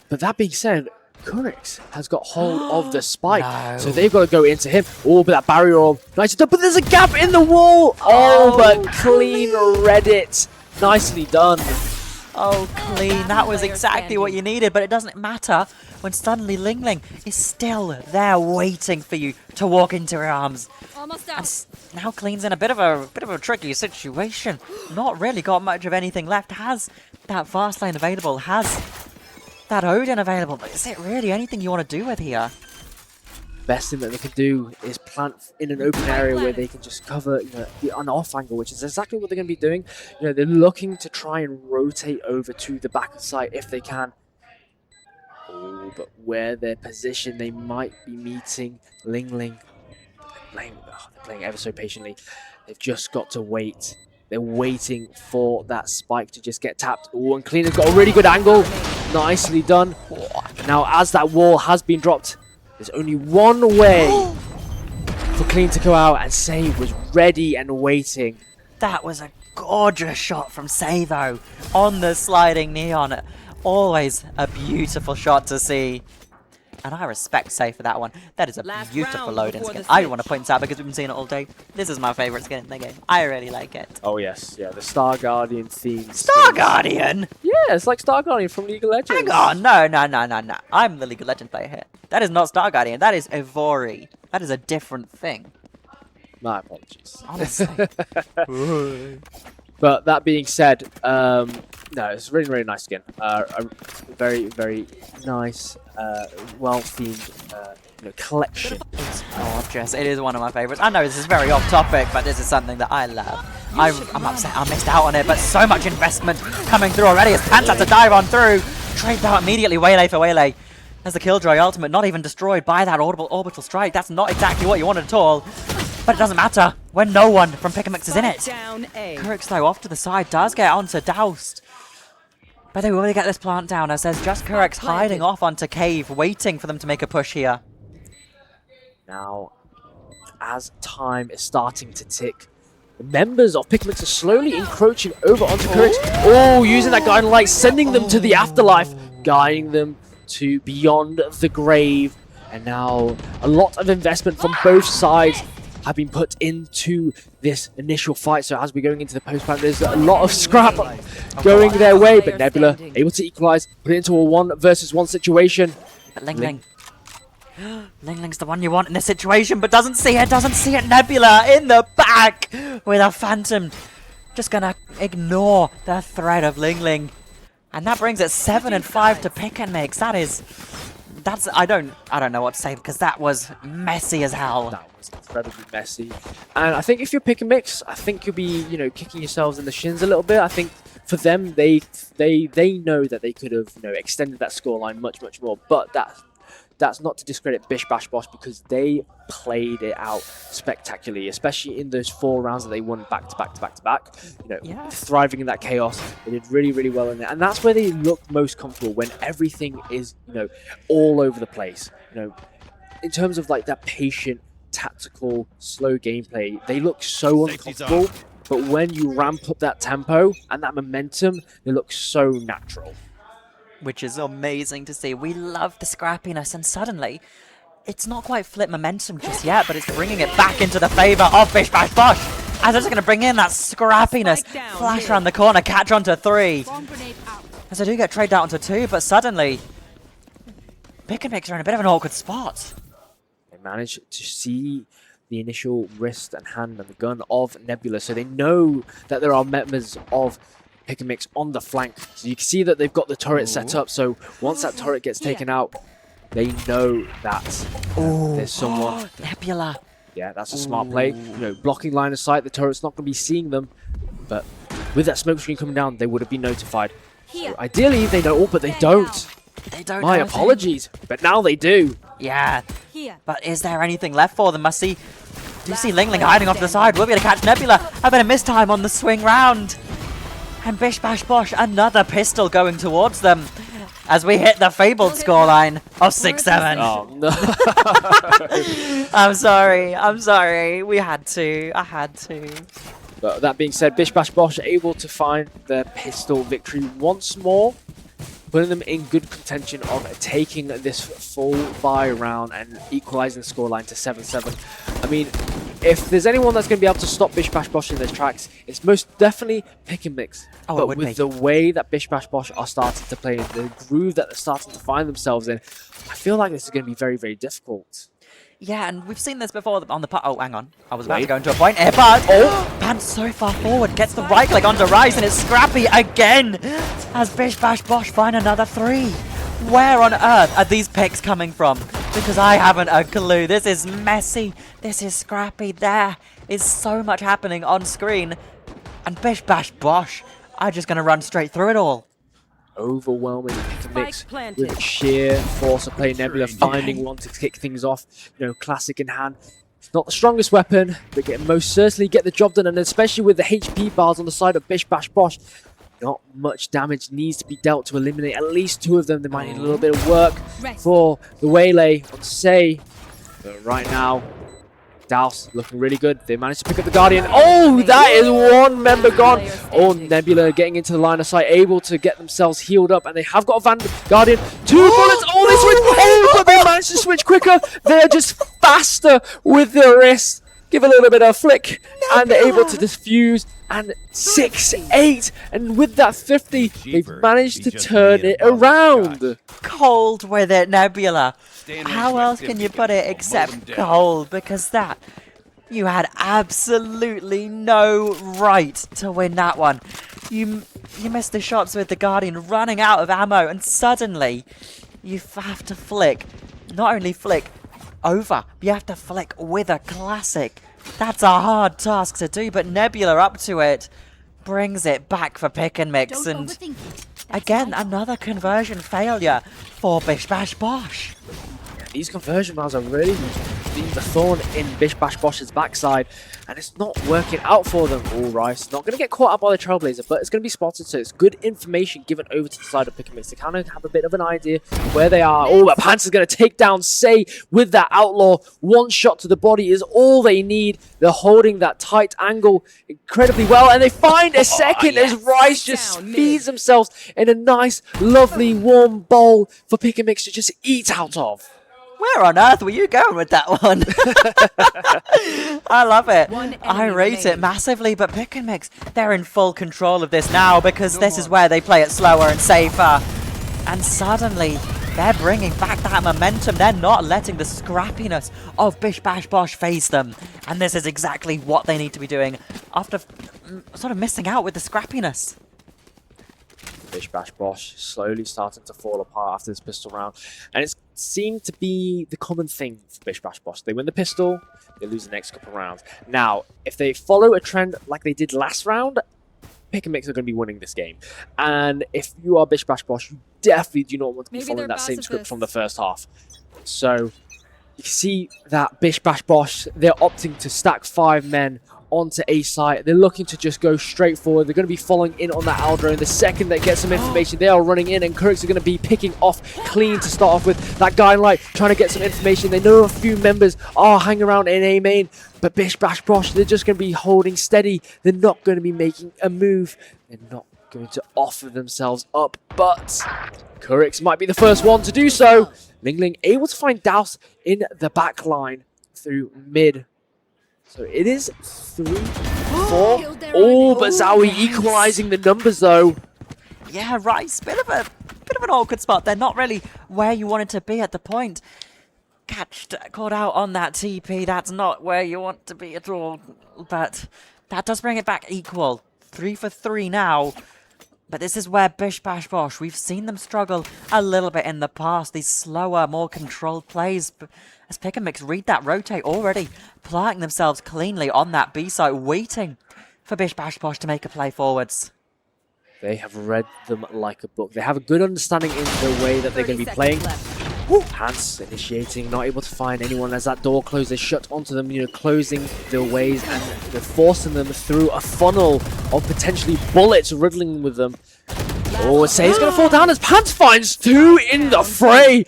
But that being said, Curix has got hold of the spike, so they've got to go into him. Oh, but that barrier orb, nice done, but there's a gap in the wall. Oh, but Clean read it. Nicely done. Oh, Clean, that was exactly what you needed, but it doesn't matter when suddenly Ling Ling is still there waiting for you to walk into her arms. Almost out. And now Clean's in a bit of a tricky situation. Not really got much of anything left. Has that fast lane available, has that Odin available, but is it really anything you want to do with here? best thing that they can do is plant in an open area where they can just cover, an off angle, which is exactly what they're going to be doing. They're looking to try and rotate over to the back of the site if they can. Oh, but where they're positioned, they might be meeting Ling. They're playing ever so patiently. They've just got to wait. They're waiting for that spike to just get tapped. Oh, and Cleaner's got a really good angle. Nicely done. Now, as that wall has been dropped, there's only one way for Clean to go out, and Save was ready and waiting. That was a gorgeous shot from Savo on the sliding neon. Always a beautiful shot to see. And I respect Save for that one. That is a beautiful loading skin. I want to point this out because we've been seeing it all day. This is my favorite skin in the game. I really like it. Oh yes, yeah, the Star Guardian theme. Star Guardian? Yeah, it's like Star Guardian from League of Legends. Hang on, no. I'm the League of Legends player here. That is not Star Guardian. That is Evori. That is a different thing. My apologies. Honestly. But that being said, no, it's a really, really nice skin. A very, very nice, well-themed collection. It's gorgeous. It is one of my favorites. I know this is very off topic, but this is something that I love. I'm upset I missed out on it, but so much investment coming through already as Pants had to dive on through. Trades out immediately, waylay for waylay. As the Killjoy ultimate not even destroyed by that orbital strike. That's not exactly what you wanted at all. But it doesn't matter when no one from Pick-a-Mix is in it. Kurix though off to the side does get onto Doused. But they will get this plant down as there's just Kurix hiding off onto Cave, waiting for them to make a push here. Now, as time is starting to tick, the members of Pick-a-Mix are slowly encroaching over onto Kurix. Oh, using that guiding light, sending them to the afterlife, guiding them to beyond the grave. And now a lot of investment from both sides have been put into this initial fight. So as we're going into the post-plan, there's a lot of scrap going their way, but Nebula able to equalize, put it into a 1 versus 1 situation. But Ling. Lingling's the one you want in this situation, but doesn't see it. Nebula in the back with a Phantom. Just gonna ignore the threat of Ling. And that brings it 7 and 5 to Pick-a-Mix. That's I don't know what to say because that was messy as hell. That was incredibly messy. And I think if you're Pick-a-Mix, I think you'll be, kicking yourselves in the shins a little bit. I think for them, they know that they could have, extended that scoreline much more. But that's not to discredit Bish Bash Bosh because they played it out spectacularly, especially in those 4 rounds that they won back to back. Thriving in that chaos. They did really well in it. And that's where they look most comfortable, when everything is, all over the place. In terms of like that patient, tactical, slow gameplay, they look so uncomfortable. But when you ramp up that tempo and that momentum, they look so natural. Which is amazing to see. We love the scrappiness, and suddenly, it's not quite flip momentum just yet, but it's bringing it back into the favor of Bish Bash Bosh. As they're just going to bring in that scrappiness, flash around the corner, catch onto 3. As they do get traded out onto 2, but suddenly, Pick-a-Mix are in a bit of an awkward spot. They manage to see the initial wrist and hand and the gun of Nebula, so they know that there are members of Pick-a-Mix on the flank. So you can see that they've got the turret set up, so once that turret gets taken out, they know that there's someone. Nebula. Yeah, that's a smart play. Blocking line of sight, the turret's not going to be seeing them, but with that smoke screen coming down, they would have been notified. So ideally, they know, but they don't. They don't. My apologies, but now they do. Yeah. But is there anything left for them? Do you see Ling hiding off to the side? We'll be able to catch Nebula. A bit of miss time on the swing round. And Bish Bash Bosh, another pistol going towards them as we hit the fabled scoreline of 6-7. Oh, no. I'm sorry. I had to. But that being said, Bish Bash Bosh able to find their pistol victory once more, putting them in good contention of taking this full buy round and equalizing the scoreline to 7-7. I mean, if there's anyone that's going to be able to stop Bish Bash Bosh in their tracks, it's most definitely Pick-a-Mix. Oh, but with the way that Bish Bash Bosh are starting to play, the groove that they're starting to find themselves in, I feel like this is going to be very difficult. Yeah, and we've seen this before on the oh, hang on. I was about to go into a point here, but Pants so far forward, gets the right click onto Rise, and it's Scrappy again as Bish Bash Bosh find another 3. Where on earth are these picks coming from? because I haven't a clue. This is messy. This is scrappy. There is so much happening on screen. And Bish Bash Bosh are just going to run straight through it all. Overwhelming mix with sheer force of play. Nebula finding one to kick things off. You know, classic in hand. It's not the strongest weapon, but most certainly get the job done. And especially with the HP bars on the side of Bish Bash Bosh, not much damage needs to be dealt to eliminate at least 2 of them. They might need a little bit of work for the Waylay on Say. But right now, Douse looking really good. They managed to pick up the Guardian. Oh, that is 1 member gone. Oh, Nebula getting into the line of sight, able to get themselves healed up, and they have got a Guardian. 2 bullets. Oh, they switch. Oh, but they managed to switch quicker. They're just faster with their wrist. Give a little bit of a flick, and they're able to defuse. And 6-8, and with that 50, they've managed to turn it around. Cold with it, Nebula. How else can you put it except cold? Because that, you had absolutely no right to win that one. You missed the shots with the Guardian running out of ammo, and suddenly you have to flick. Not only flick over, you have to flick with a classic. That's a hard task to do, but Nebula up to it brings it back for Pick and Mix, and again another conversion failure for Bish Bash Bosh. These conversion rounds are really being the thorn in Bish Bash Bosh's backside, and it's not working out for them. All Rice not going to get caught up by the Trailblazer, but it's going to be spotted, so it's good information given over to the side of Pick and Mix to kind of have a bit of an idea where they are. Oh, but Panzer's going to take down Say with that Outlaw. 1 shot to the body is all they need. They're holding that tight angle incredibly well, and they find a second as Rice just feeds themselves in a nice, lovely, warm bowl for Pick and Mix to just eat out of. Where on earth were you going with that one? I love it. I rate it massively, but Pick and Mix, they're in full control of this now because this is where they play it slower and safer. And suddenly, they're bringing back that momentum. They're not letting the scrappiness of Bish Bash Bosh phase them. And this is exactly what they need to be doing after sort of missing out with the scrappiness. Bish Bash Bosh slowly starting to fall apart after this pistol round, and it seemed to be the common thing for Bish Bash Bosh. They win the pistol, they lose the next couple of rounds. Now, if they follow a trend like they did last round, Pick and Mix are going to be winning this game. And if you are Bish Bash Bosh, you definitely do not want to be following that same script from the first half. So you see that Bish Bash Bosh, they're opting to stack 5 men onto A site. They're looking to just go straight forward. They're going to be following in on that Aldrone. The second they get some information, they are running in, and Kurix are going to be picking off clean to start off with. That guy Light trying to get some information. They know a few members are hanging around in A main, but Bish Bash Bosh, they're just going to be holding steady. They're not going to be making a move. They're not going to offer themselves up, but Kurix might be the first one to do so. Ling Ling able to find Douse in the back line through mid. So it is 3-4. Oh, but Zowie equalizing the numbers though. Yeah, Rice, bit of an awkward spot. They're not really where you wanted to be at the point. Caught out on that TP. That's not where you want to be at all. But that does bring it back equal. 3 for 3 now. But this is where Bish Bash Bosh, we've seen them struggle a little bit in the past. These slower, more controlled plays. As Pick and Mix read that rotate already, planting themselves cleanly on that B site, waiting for Bish Bash Bosh to make a play forwards. They have read them like a book. They have a good understanding in the way that they're going to be playing. Hans initiating, not able to find anyone as that door closes. They shut onto them, you know, closing their ways, and they're forcing them through a funnel of potentially bullets riddling with them. Oh, Say's going to fall down as Pants finds 2 in the fray.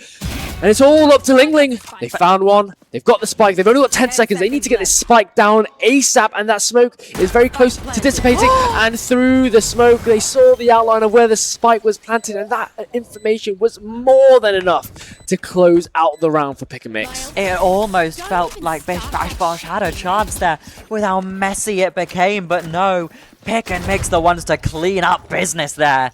And it's all up to Ling Ling. They found one. They've got the spike. They've only got 10 seconds. They need to get this spike down ASAP. And that smoke is very close to dissipating. And through the smoke, they saw the outline of where the spike was planted. And that information was more than enough to close out the round for Pick and Mix. It almost felt like Bish Bash Bosh had a chance there with how messy it became. But no, Pick and Mix the ones to clean up business there.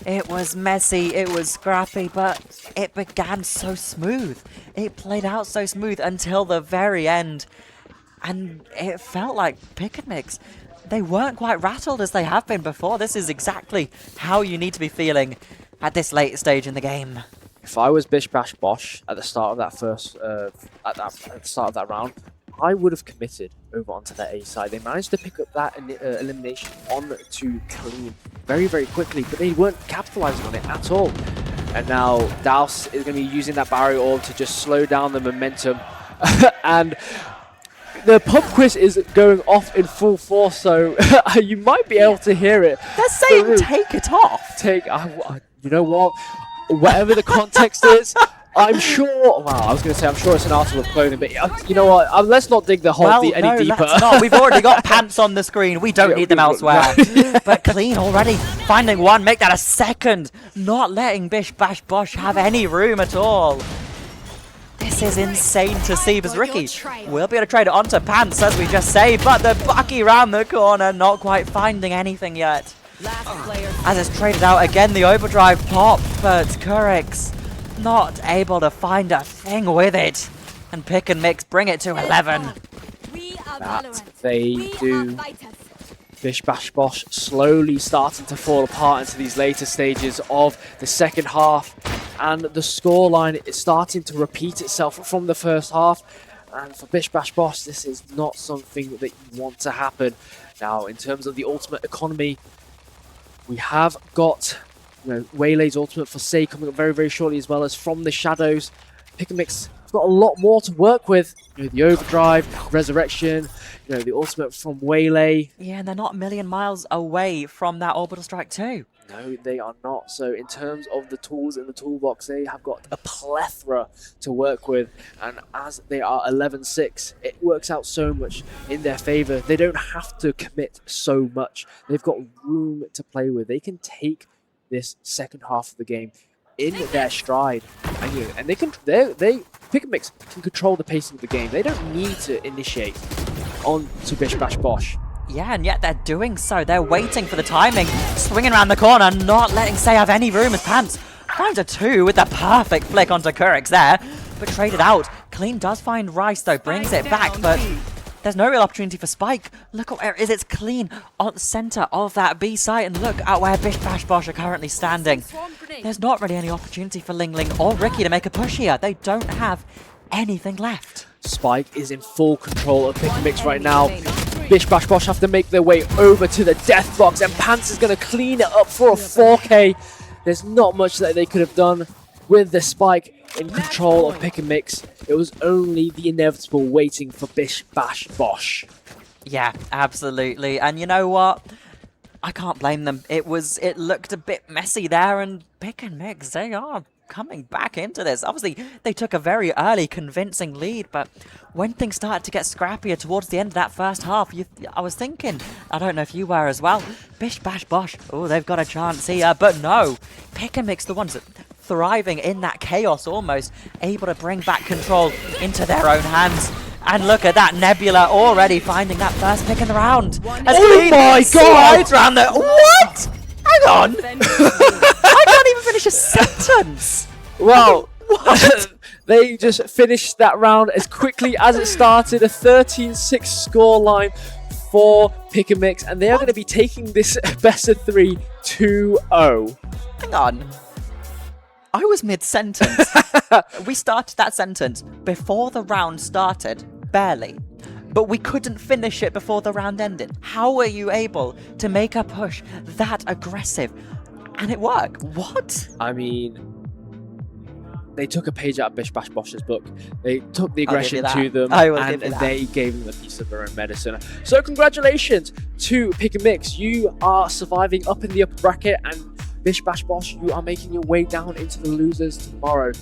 It was messy, it was scrappy, but it began so smooth. It played out so smooth until the very end. And it felt like Pick and Mix, they weren't quite rattled as they have been before. This is exactly how you need to be feeling at this late stage in the game. if I was Bish Bash Bosh at the start of that first, at the start of that round, I would have committed over onto that A side. They managed to pick up that elimination on to Clean very, very quickly, but they weren't capitalizing on it at all. And now Douse is going to be using that barrier orb to just slow down the momentum. And the pub quiz is going off in full force, so you might be able to hear it. They're saying take it off. You know what? Whatever the context is, I'm sure. Wow, I was going to say I'm sure it's an article of clothing, but you know what? Let's not dig the hole any deeper. Let's not. We've already got pants on the screen. We don't need them elsewhere. But Clean already finding one, make that a second, not letting Bish Bash Bosh have any room at all. This is insane to see, because Ricky will be able to trade it onto Pants, as we just say, but the Bucky round the corner, not quite finding anything yet. As it's traded out again, the overdrive pop, but Curix not able to find a thing with it. And Pick and Mix bring it to 11. That they do. Bish Bash Bosh slowly starting to fall apart into these later stages of the second half, and the scoreline is starting to repeat itself from the first half. And for Bish Bash Bosh, this is not something that you want to happen. Now, in terms of the ultimate economy, we have got Waylay's ultimate for Say coming up very, very shortly, as well as From the Shadows. Pick and Mix have got a lot more to work with. The overdrive, resurrection, the ultimate from Waylay. Yeah, and they're not a million miles away from that orbital strike too. No, they are not. So in terms of the tools in the toolbox, they have got a plethora to work with. And as they are 11-6, it works out so much in their favor. They don't have to commit so much. They've got room to play with. They can take this second half of the game in their stride, and they Pick and Mix can control the pacing of the game. They don't need to initiate on to Bish Bash Bosh. Yeah, and yet they're doing so. They're waiting for the timing, swinging around the corner, not letting Say have any room as Pants finds a 2 with the perfect flick onto Curix there, but traded out. Clean does find Rice though, brings it back, but there's no real opportunity for Spike. Look at where it is. It's Clean on the center of that B site, and look at where Bish Bash Bosh are currently standing. There's not really any opportunity for Ling Ling or Ricky to make a push here. They don't have anything left. Spike is in full control of Pick and Mix right now. Bish Bash Bosh have to make their way over to the death box, and Pants is going to clean it up for a 4K. There's not much that they could have done with the Spike in control of Pick and Mix. It was only the inevitable waiting for Bish Bash Bosh. Yeah, absolutely. And you know what? I can't blame them. It looked a bit messy there, and Pick and Mix, they are coming back into this. Obviously, they took a very early convincing lead, but when things started to get scrappier towards the end of that first half, I was thinking, I don't know if you were as well, Bish Bash Bosh, oh, they've got a chance here, but no. Pick and Mix, the ones that thriving in that chaos almost, able to bring back control into their own hands. And look at that, Nebula already finding that first pick in the round. Oh my god! Round there. What? Hang on! I can't even finish a sentence! Well, they just finished that round as quickly as it started. A 13-6 scoreline for Pick and Mix, and they are going to be taking this best of 3 2-0. Hang on. I was mid-sentence. We started that sentence before the round started, barely. But we couldn't finish it before the round ended. How were you able to make a push that aggressive? And it worked. What? I mean, they took a page out of Bish Bash Bosh's book. They took the aggression to them, and they gave them a piece of their own medicine. So congratulations to Pick and Mix. You are surviving up in the upper bracket, and Bish Bash Bosh, you are making your way down into the losers tomorrow.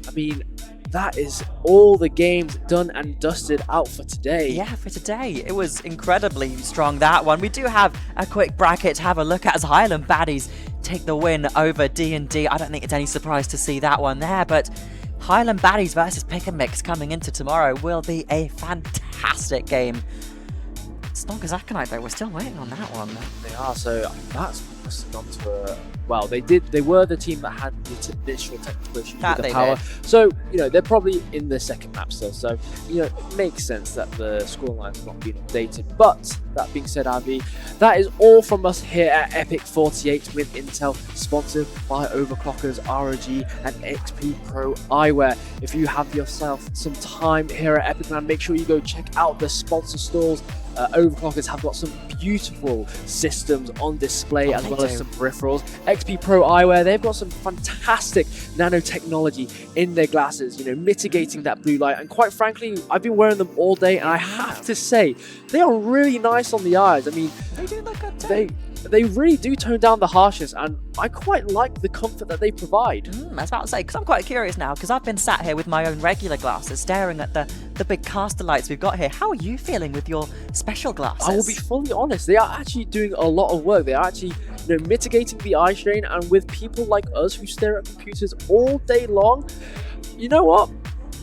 I mean, that is all the games done and dusted out for today. Yeah, for today. It was incredibly strong, that one. We do have a quick bracket to have a look at as Highland Baddies take the win over D&D. I don't think it's any surprise to see that one there, but Highland Baddies versus Pick and Mix coming into tomorrow will be a fantastic game. Snoggers Aconite, though, we're still waiting on that one. They are, so that's focusing onto a, well, they were the team that had the initial technical issues That with the they power. did. So, you know, they're probably in the second map still. So, you know, it makes sense that the scoreline's not being updated. But that being said, Avi, that is all from us here at EPIC48 with Intel, sponsored by Overclockers, ROG, and XP Pro Eyewear. If you have yourself some time here at Epic, man, make sure you go check out the sponsor stalls. Overclockers have got some beautiful systems on display, as well as some peripherals. XP Pro Eyewear, they've got some fantastic nanotechnology in their glasses, you know, mitigating that blue light. And quite frankly, I've been wearing them all day, and I have to say, they are really nice on the eyes. I mean, They do look good too. they really do tone down the harshness, and I quite like the comfort that they provide. I was about to say, because I'm quite curious now, because I've been sat here with my own regular glasses, staring at the big caster lights we've got here. How are you feeling with your special glasses? I will be fully honest, they are actually doing a lot of work. They are actually, you know, mitigating the eye strain, and with people like us who stare at computers all day long, you know what?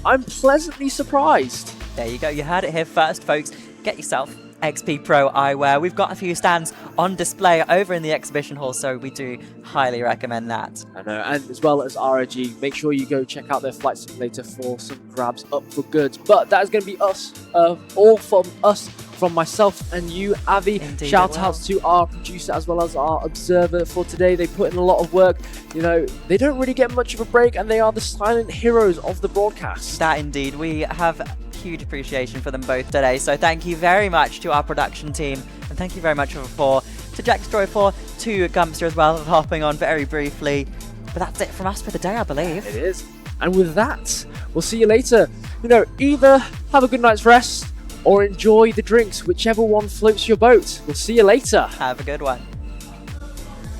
I'm pleasantly surprised. There you go, you heard it here first, folks. Get yourself XP Pro Eyewear. We've got a few stands on display over in the exhibition hall, so we do highly recommend that. I know, and as well as ROG, make sure you go check out their flight simulator for some grabs up for goods. But that is going to be us, all from us, from myself and you, Avi. Indeed, Shout outs to our producer as well as our observer for today. They put in a lot of work. You know, they don't really get much of a break, and they are the silent heroes of the broadcast. That indeed, we have huge appreciation for them both today, so thank you very much to our production team, and thank you very much to Jack Destroy 4, to Gumpster as well, for hopping on very briefly. But that's it from us for the day, I believe. It is. And with that, we'll see you later. You know, either have a good night's rest or enjoy the drinks, whichever one floats your boat. We'll see you later. Have a good one.